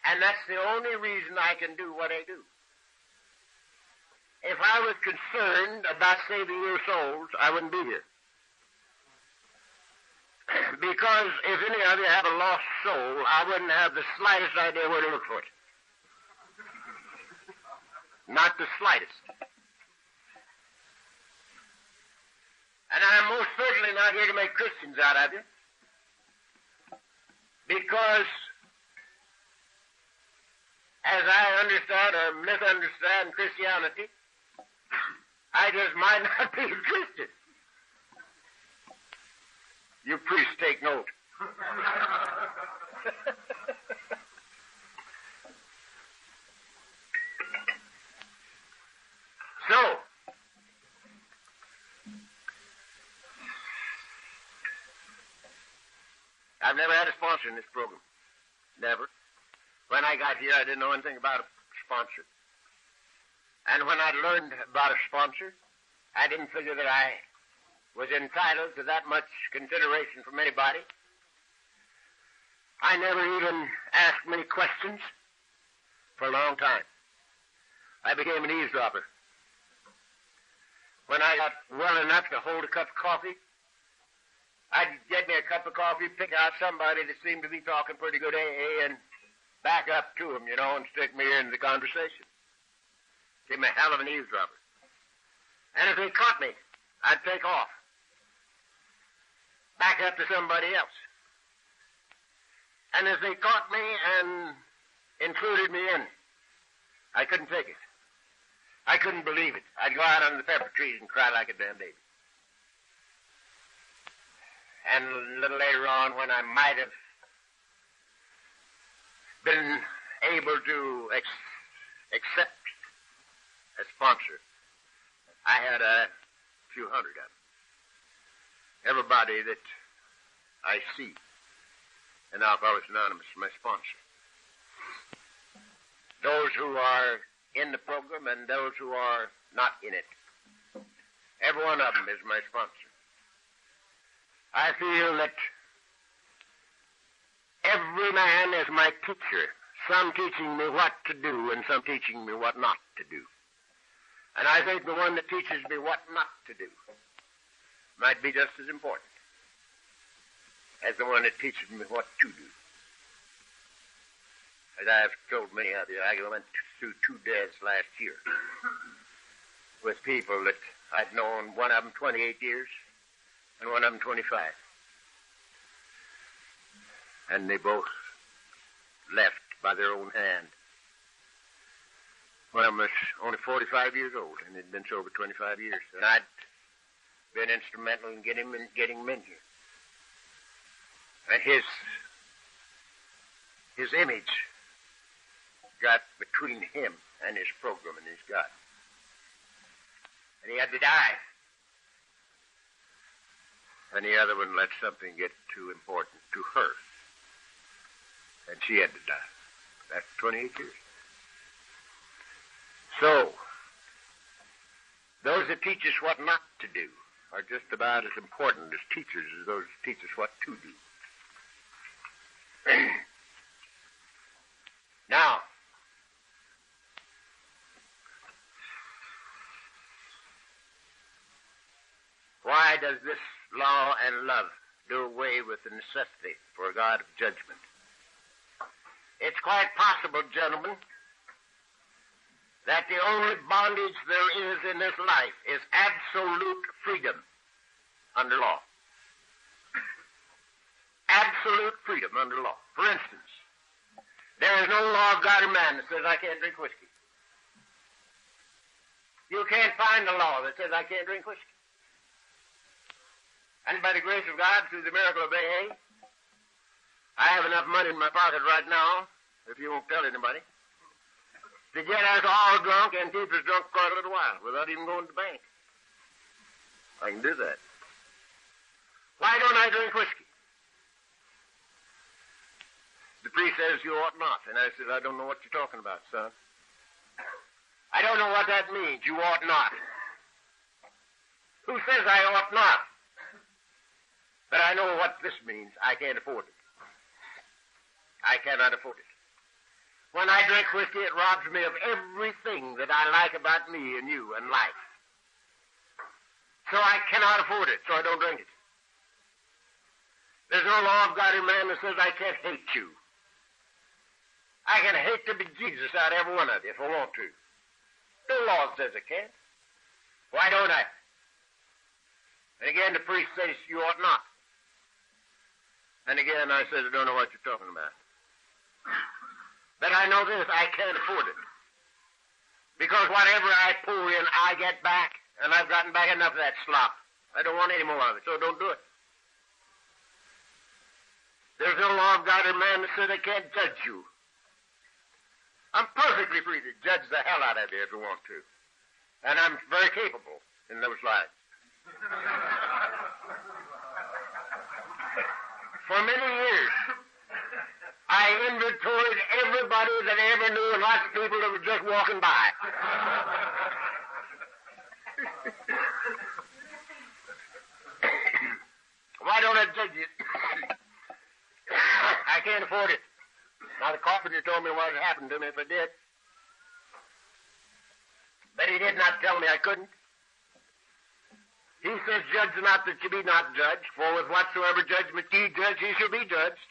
And that's the only reason I can do what I do. If I was concerned about saving your souls, I wouldn't be here. Because if any of you have a lost soul, I wouldn't have the slightest idea where to look for it. Not the slightest. And I'm most certainly not here to make Christians out of you. Because, as I understand or misunderstand Christianity, I just might not be a Christian. You priests take note. So, I've never had a sponsor in this program. Never. When I got here, I didn't know anything about a sponsor. And when I learned about a sponsor, I didn't figure that I was entitled to that much consideration from anybody. I never even asked many questions for a long time. I became an eavesdropper. When I got well enough to hold a cup of coffee, I'd get me a cup of coffee, pick out somebody that seemed to be talking pretty good AA, and back up to him, and stick me into the conversation. Give me a hell of an eavesdropper. And if they caught me, I'd take off. Back up to somebody else. And if they caught me and included me in, I couldn't take it. I couldn't believe it. I'd go out under the pepper trees and cry like a damn baby. And a little later on, when I might have been able to accept a sponsor, I had a few hundred of them. Everybody that I see in Alcoholics Anonymous is my sponsor. Those who are in the program and those who are not in it. Every one of them is my sponsor. I feel that every man is my teacher, some teaching me what to do and some teaching me what not to do. And I think the one that teaches me what not to do might be just as important as the one that teaches me what to do. As I have told many of you, I went through 2 deaths last year with people that I'd known, one of them 28 years and one of them 25. And they both left by their own hand. One of them was only 45 years old, and he'd been sober 25 years. And I'd been instrumental in getting him in here. And his image got between him and his program and his God. And he had to die. And the other one let something get too important to her. And she had to die. That's 28 years. So, those that teach us what not to do are just about as important as teachers as those that teach us what to do. Now, why does this law and love do away with the necessity for a God of judgment? It's quite possible, gentlemen, that the only bondage there is in this life is absolute freedom under law. Absolute freedom under law. For instance, there is no law of God or man that says I can't drink whiskey. You can't find a law that says I can't drink whiskey. And by the grace of God, through the miracle of AA, I have enough money in my pocket right now, if you won't tell anybody, to get us all drunk and keep us drunk for a little while without even going to the bank. I can do that. Why don't I drink whiskey? The priest says, you ought not. And I said, I don't know what you're talking about, son. I don't know what that means, you ought not. Who says I ought not? But I know what this means. I can't afford it. I cannot afford it. When I drink whiskey, it robs me of everything that I like about me and you and life. So I cannot afford it, so I don't drink it. There's no law of God in man that says I can't hate you. I can hate the bejesus out of every one of you if I want to. No law says I can't. Why don't I? And again, the priest says, you ought not. And again, I said, I don't know what you're talking about. But I know this, I can't afford it. Because whatever I pour in, I get back, and I've gotten back enough of that slop. I don't want any more of it, so don't do it. There's no law of God or man that says I can't judge you. I'm perfectly free to judge the hell out of you if I want to. And I'm very capable in those lives. For many years, I inventoried everybody that I ever knew and lots of people that were just walking by. Why don't I judge you? I can't afford it. Now, the carpenter told me what had happened to me if I did. But he did not tell me I couldn't. He says, judge not that you be not judged, for with whatsoever judgment ye judge, ye shall be judged.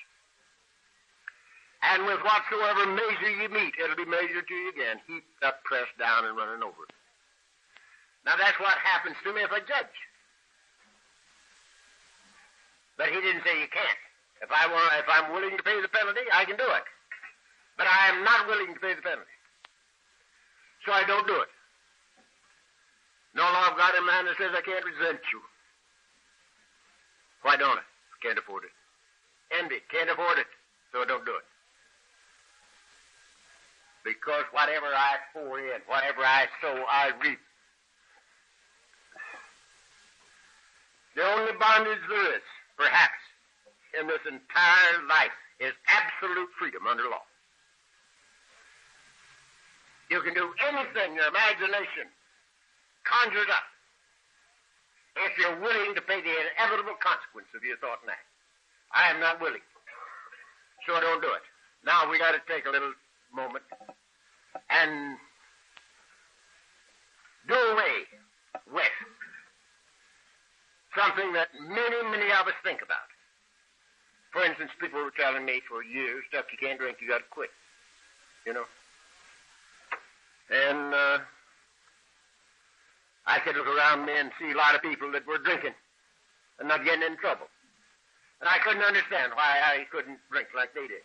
And with whatsoever measure ye meet, it'll be measured to you again, heaped up, pressed down, and running over. Now, that's what happens to me if I judge. But he didn't say you can't. If I'm willing to pay the penalty, I can do it. But I am not willing to pay the penalty. So I don't do it. No law of God in man that says I can't resent you. Why don't I? Can't afford it. Envy, can't afford it. So I don't do it. Because whatever I pour in, whatever I sow, I reap. The only bondage there is, perhaps, in this entire life is absolute freedom under law. You can do anything your imagination conjures up if you're willing to pay the inevitable consequence of your thought and act. I am not willing, so I don't do it. Now we got to take a little moment and do away with something that many, many of us think about. For instance, people were telling me for years, stuff you can't drink, you got to quit. You know? And I could look around me and see a lot of people that were drinking and not getting in trouble. And I couldn't understand why I couldn't drink like they did.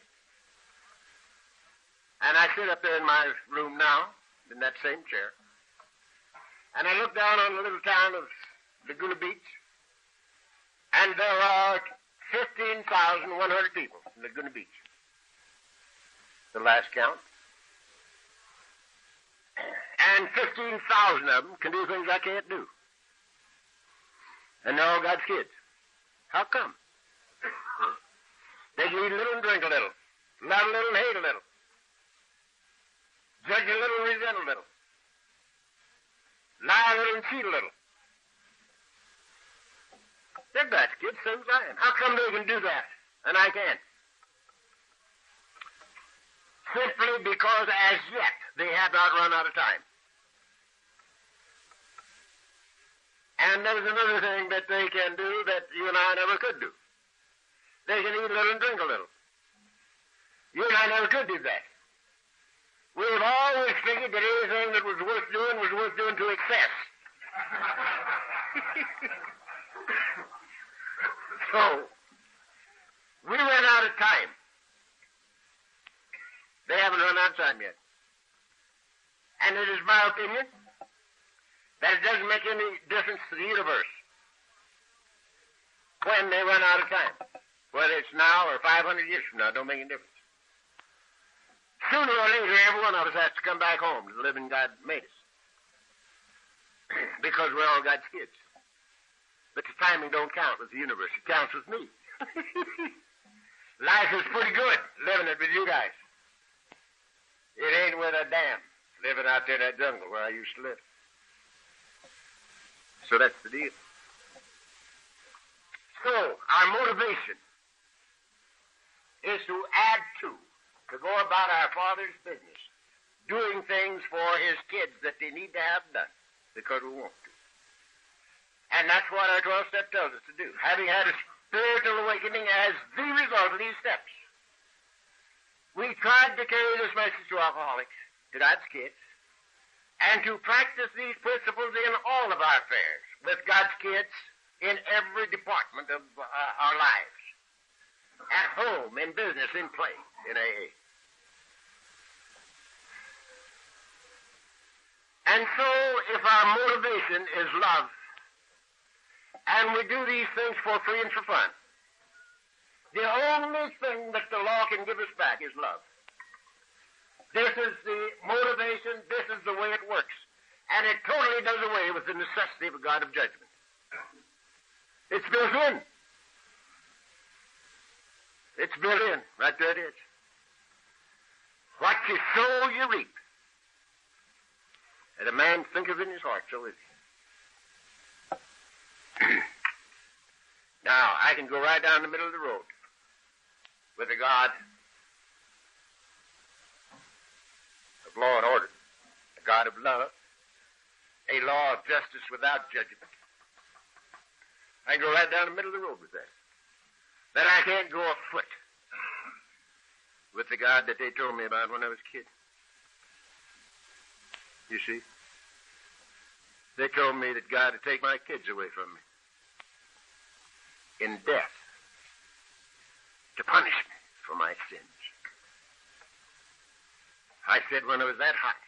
And I sit up there in my room now, in that same chair, and I look down on the little town of Laguna Beach, and there are 15,100 people in Laguna Beach. The last count. And 15,000 of them can do things I can't do. And they're all God's kids. How come? They can eat a little and drink a little. Love a little and hate a little. Judge a little and resent a little. Lie a little and cheat a little. They're God's kids, same as I am. How come they can do that and I can't? Simply because as yet they have not run out of time. And there's another thing that they can do that you and I never could do. They can eat a little and drink a little. You and I never could do that. We've always figured that anything that was worth doing to excess. So, we ran out of time. They haven't run out of time yet. And it is my opinion that it doesn't make any difference to the universe when they run out of time. Whether it's now or 500 years from now, don't make any difference. Sooner or later, every one of us has to come back home to the living God made us. Because we're all God's kids. But the timing don't count with the universe. It counts with me. Life is pretty good living it with you guys. It ain't with a damn living out there in that jungle where I used to live. So that's the deal. So our motivation is to add to go about our Father's business, doing things for his kids that they need to have done because we want to. And that's what our 12 step tells us to do. Having had a spiritual awakening as the result of these steps, we tried to carry this message to alcoholics, to God's kids, and to practice these principles in all of our affairs with God's kids in every department of our lives. At home, in business, in play, in AA. And so, if our motivation is love, and we do these things for free and for fun, the only thing that the law can give us back is love. This is the motivation, this is the way it works. And it totally does away with the necessity of a God of judgment. It's built in. It's built in. Right there it is. What you sow, you reap. And a man thinketh in his heart, so is he. Now, I can go right down the middle of the road with a God of law and order, a God of love, a law of justice without judgment. I can go right down the middle of the road with that. Then I can't go a foot with the God that they told me about when I was a kid. You see? They told me that God would take my kids away from me in death to punish me for my sins. I said when I was that high,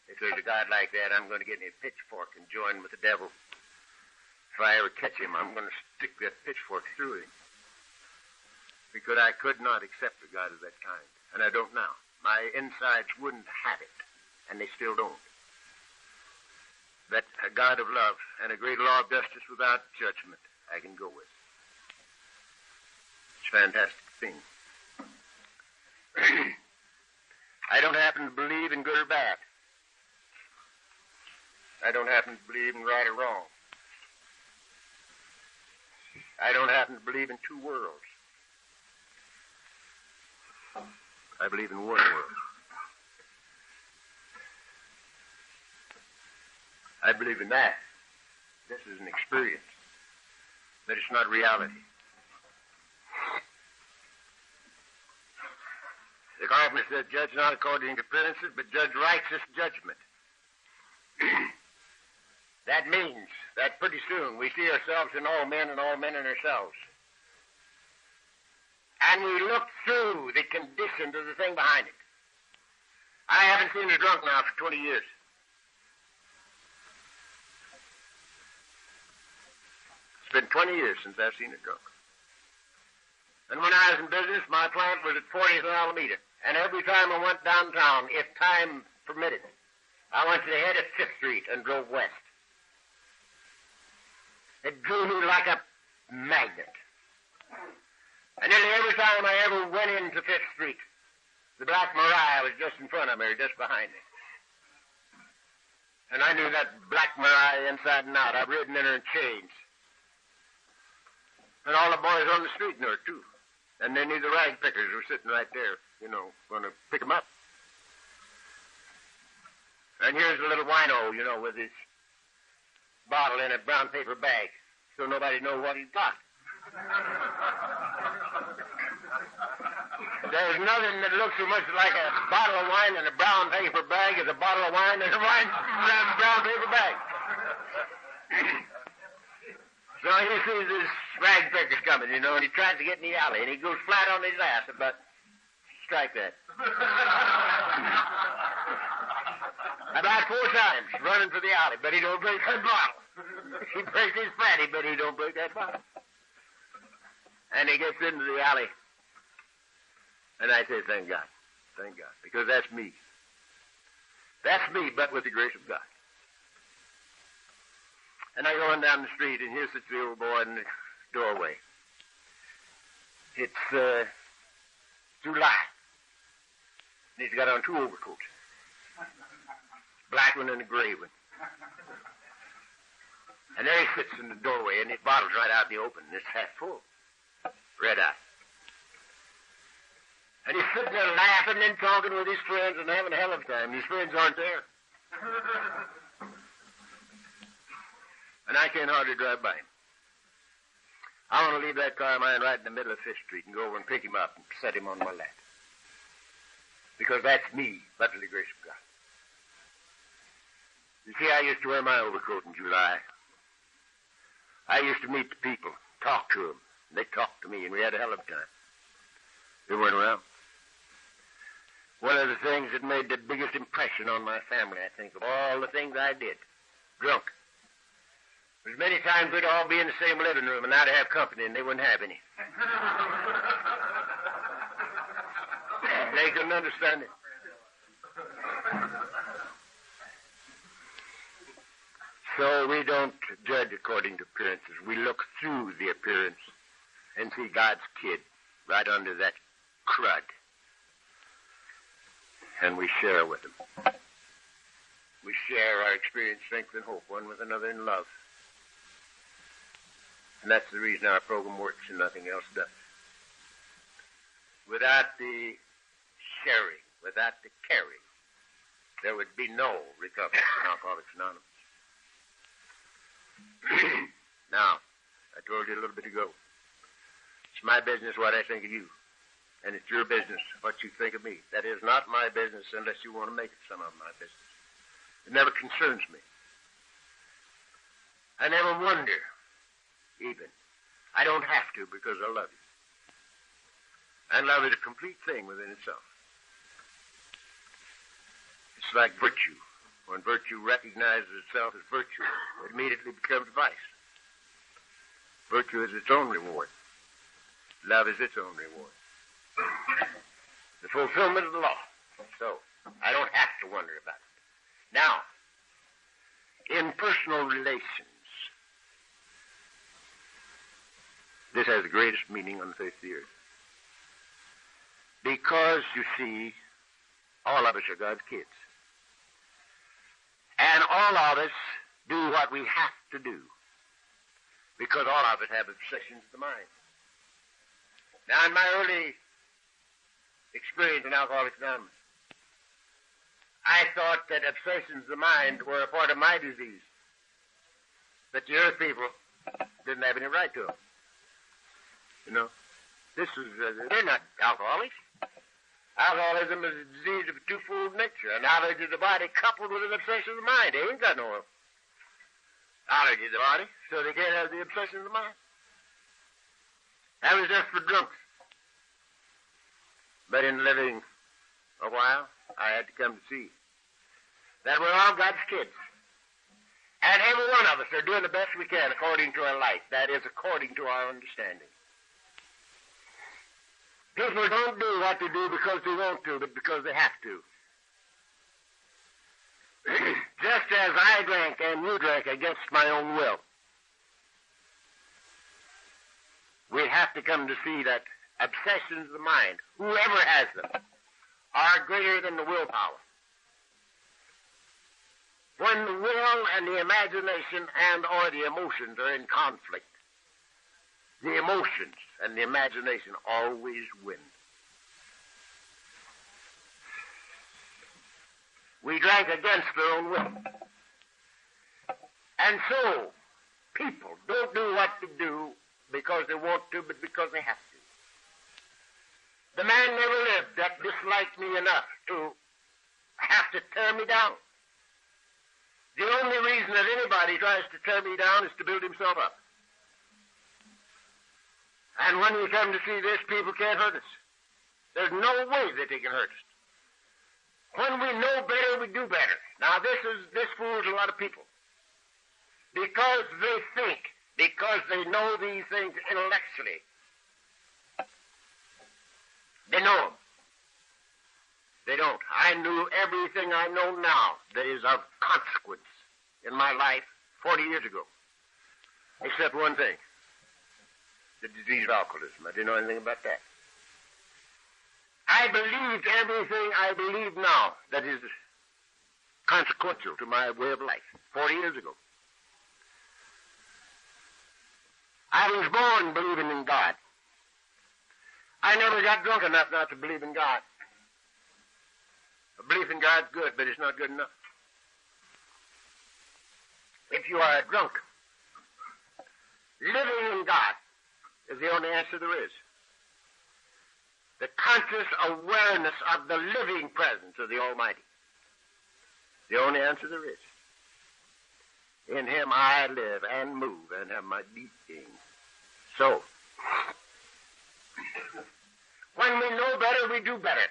if there's a God like that, I'm going to get me a pitchfork and join with the devil. If I ever catch him, I'm going to stick that pitchfork through him. Because I could not accept a God of that kind. And I don't now. My insides wouldn't have it. And they still don't. That a God of love and a great law of justice without judgment I can go with. It's a fantastic thing. I don't happen to believe in good or bad. I don't happen to believe in right or wrong. I don't happen to believe in two worlds. I believe in one world. I believe in that. This is an experience. That it's not reality. The carpenter says, judge not according to appearances, but judge righteous judgment. That means that pretty soon we see ourselves in all men and all men in ourselves. And we look through the conditions of the thing behind it. I haven't seen a drunk now for 20 years. It's been 20 years since I've seen a drunk. And when I was in business, my plant was at 40th and Alameda. And every time I went downtown, if time permitted, I went to the head of 5th Street and drove west. It drew me like a magnet. And nearly every time I ever went into 5th Street, the Black Maria was just in front of me or just behind me. And I knew that Black Maria inside and out. I've ridden in her in chains. And all the boys on the street knew her, too. And they knew the rag pickers were sitting right there, going to pick them up. And here's a little wino, with his bottle in a brown paper bag, so nobody knows what he's got. There's nothing that looks so much like a bottle of wine in a brown paper bag as a bottle of wine in a brown paper bag. So he sees this rag picker coming, and he tries to get in the alley, and he goes flat on his ass about, strike that. About 4 times, running for the alley, but he don't break that bottle. He breaks his fatty, but he don't break that bottle. And he gets into the alley. And I say, thank God, because that's me. That's me, but with the grace of God. And I go on down the street, and here sits the old boy in the doorway. It's July. And he's got on 2 overcoats. Black one and a gray one. And there he sits in the doorway, and his bottle's right out in the open, and it's half full. Red eye. And he's sitting there laughing and talking with his friends and having a hell of a time. His friends aren't there. And I can't hardly drive by him. I want to leave that car of mine right in the middle of Fifth Street and go over and pick him up and set him on my lap. Because that's me, but for the grace of God. You see, I used to wear my overcoat in July. I used to meet the people, talk to them. And they talked to me, and we had a hell of a time. They weren't around. One of the things that made the biggest impression on my family, I think, of all the things I did, drunk. There's many times we'd all be in the same living room, and I'd have company, and they wouldn't have any. They couldn't understand it. So we don't judge according to appearances. We look through the appearance and see God's kid right under that crud. And we share with him. We share our experience, strength, and hope one with another in love. And that's the reason our program works and nothing else does. Without the sharing, without the caring, there would be no recovery in Alcoholics Anonymous. Now, I told you a little bit ago, it's my business what I think of you. And it's your business what you think of me. That is not my business unless you want to make it some of my business. It never concerns me. I never wonder, even. I don't have to because I love you. And love is a complete thing within itself. It's like virtue. When virtue recognizes itself as virtue, it immediately becomes vice. Virtue is its own reward. Love is its own reward. The fulfillment of the law. So, I don't have to wonder about it. Now, in personal relations, this has the greatest meaning on the face of the earth. Because, you see, all of us are God's kids. And all of us do what we have to do. Because all of us have obsessions of the mind. Now, in my early experience in Alcoholics Anonymous, I thought that obsessions of the mind were a part of my disease. That the earth people didn't have any right to them. You know, they're not alcoholics. Alcoholism is a disease of a twofold nature, a knowledge of the body coupled with an obsession of the mind. They ain't got no knowledge of the body, so they can't have the obsession of the mind. That was just for drunks. But in living a while, I had to come to see that we're all God's kids. And every one of us are doing the best we can according to our light. That is, according to our understanding. People don't do what they do because they want to, but because they have to. Just as I drank and you drank against my own will. We have to come to see that obsessions of the mind, whoever has them, are greater than the willpower. When the will and the imagination and or the emotions are in conflict, the emotions and the imagination always win. We drank against their own will. And so, people don't do what they do because they want to, but because they have to. The man never lived that disliked me enough to have to tear me down. The only reason that anybody tries to tear me down is to build himself up. And when we come to see this, people can't hurt us. There's no way that they can hurt us. When we know better, we do better. Now, this fools a lot of people. Because they think, because they know these things intellectually. They know them. They don't. I knew everything I know now that is of consequence in my life 40 years ago. Except one thing. the disease of alcoholism. I didn't know anything about that. I believed everything I believe now that is consequential to my way of life 40 years ago. I was born believing in God. I never got drunk enough not to believe in God. A belief in God's good, but it's not good enough. If you are a drunk, living in God is the only answer there is. The conscious awareness of the living presence of the Almighty. The only answer there is. In Him I live and move and have my being. So, when we know better, we do better.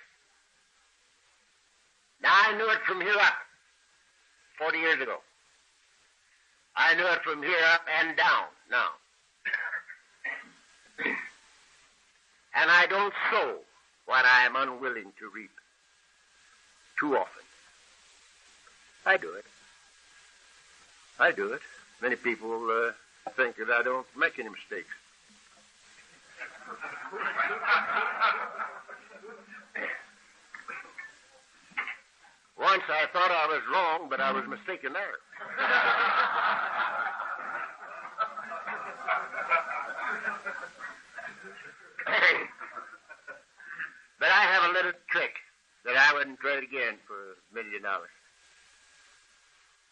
Now, I knew it from here up 40 years ago. I knew it from here up and down now. And I don't sow what I am unwilling to reap too often. I do it. I do it. Many people think that I don't make any mistakes. Once I thought I was wrong, but I was mistaken there. But I have a little trick that I wouldn't trade again for $1 million.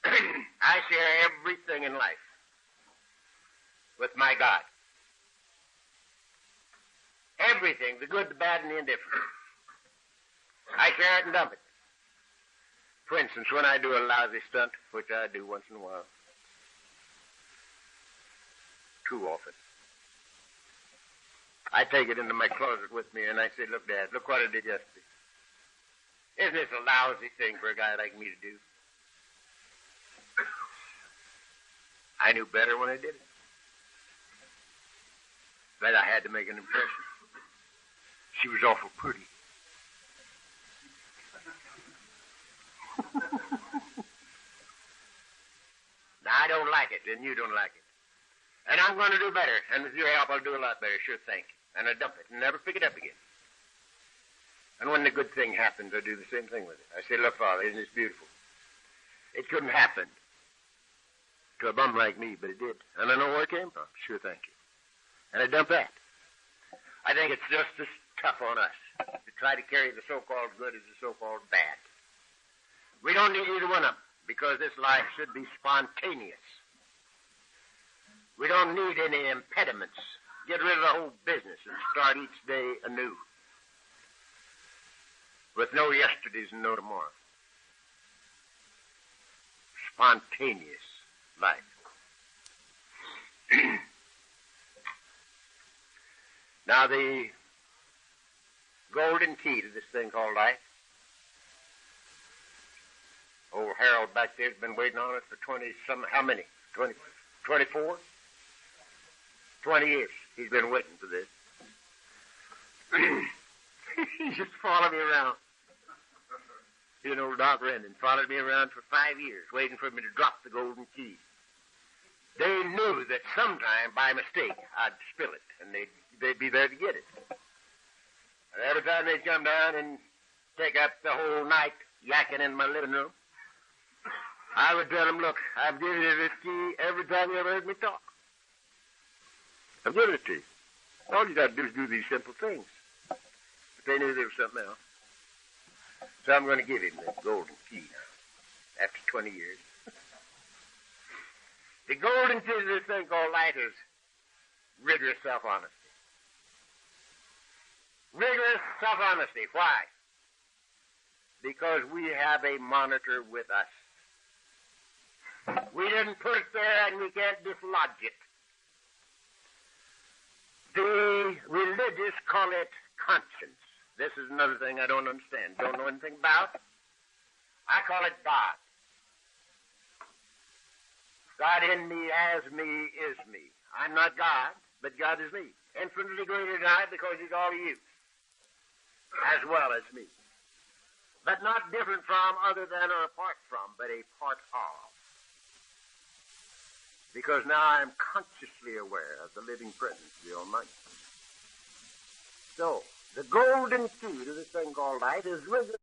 I share everything in life with my God. Everything, the good, the bad, and the indifferent. I share it and dump it. For instance, when I do a lousy stunt, which I do once in a while, too often, I take it into my closet with me and I say, look, Dad, look what I did yesterday. Isn't this a lousy thing for a guy like me to do? I knew better when I did it. But I had to make an impression. She was awful pretty. Now, I don't like it, and you don't like it. And I'm going to do better. And with your help, I'll do a lot better, sure thing. And I dump it and never pick it up again. And when the good thing happens, I do the same thing with it. I say, look, Father, isn't this beautiful? It couldn't happen to a bum like me, but it did. And I know where it came from. Sure, thank you. And I dump that. I think it's just as tough on us to try to carry the so-called good as the so-called bad. We don't need either one of them, because this life should be spontaneous. We don't need any impediments. Get rid of the whole business and start each day anew. With no yesterdays and no tomorrow. Spontaneous life. Now, the golden key to this thing called life, old Harold back there has been waiting on it for 20-some, how many? 24? 20 years. He's been waiting for this. He just followed me around. You know, Doc Rendon followed me around for 5 years, waiting for me to drop the golden key. They knew that sometime, by mistake, I'd spill it, and they'd be there to get it. And every time they'd come down and take up the whole night yakking in my living room, I would tell them, look, I've given you this key every time you ever heard me talk. I've given it to you. All you got to do is do these simple things. But they knew there was something else. So I'm going to give him the golden key now, after 20 years. The golden key to this thing called life is rigorous self-honesty. Rigorous self-honesty. Why? Because we have a monitor with us. We didn't put it there and we can't dislodge it. The religious call it conscience. This is another thing I don't understand, don't know anything about. I call it God. God in me, as me, is me. I'm not God, but God is me. Infinitely greater than I, because he's all you, as well as me. But not different from, other than, or apart from, but a part of. because now I am consciously aware of the living presence of the Almighty. So, the golden key to this thing called light is with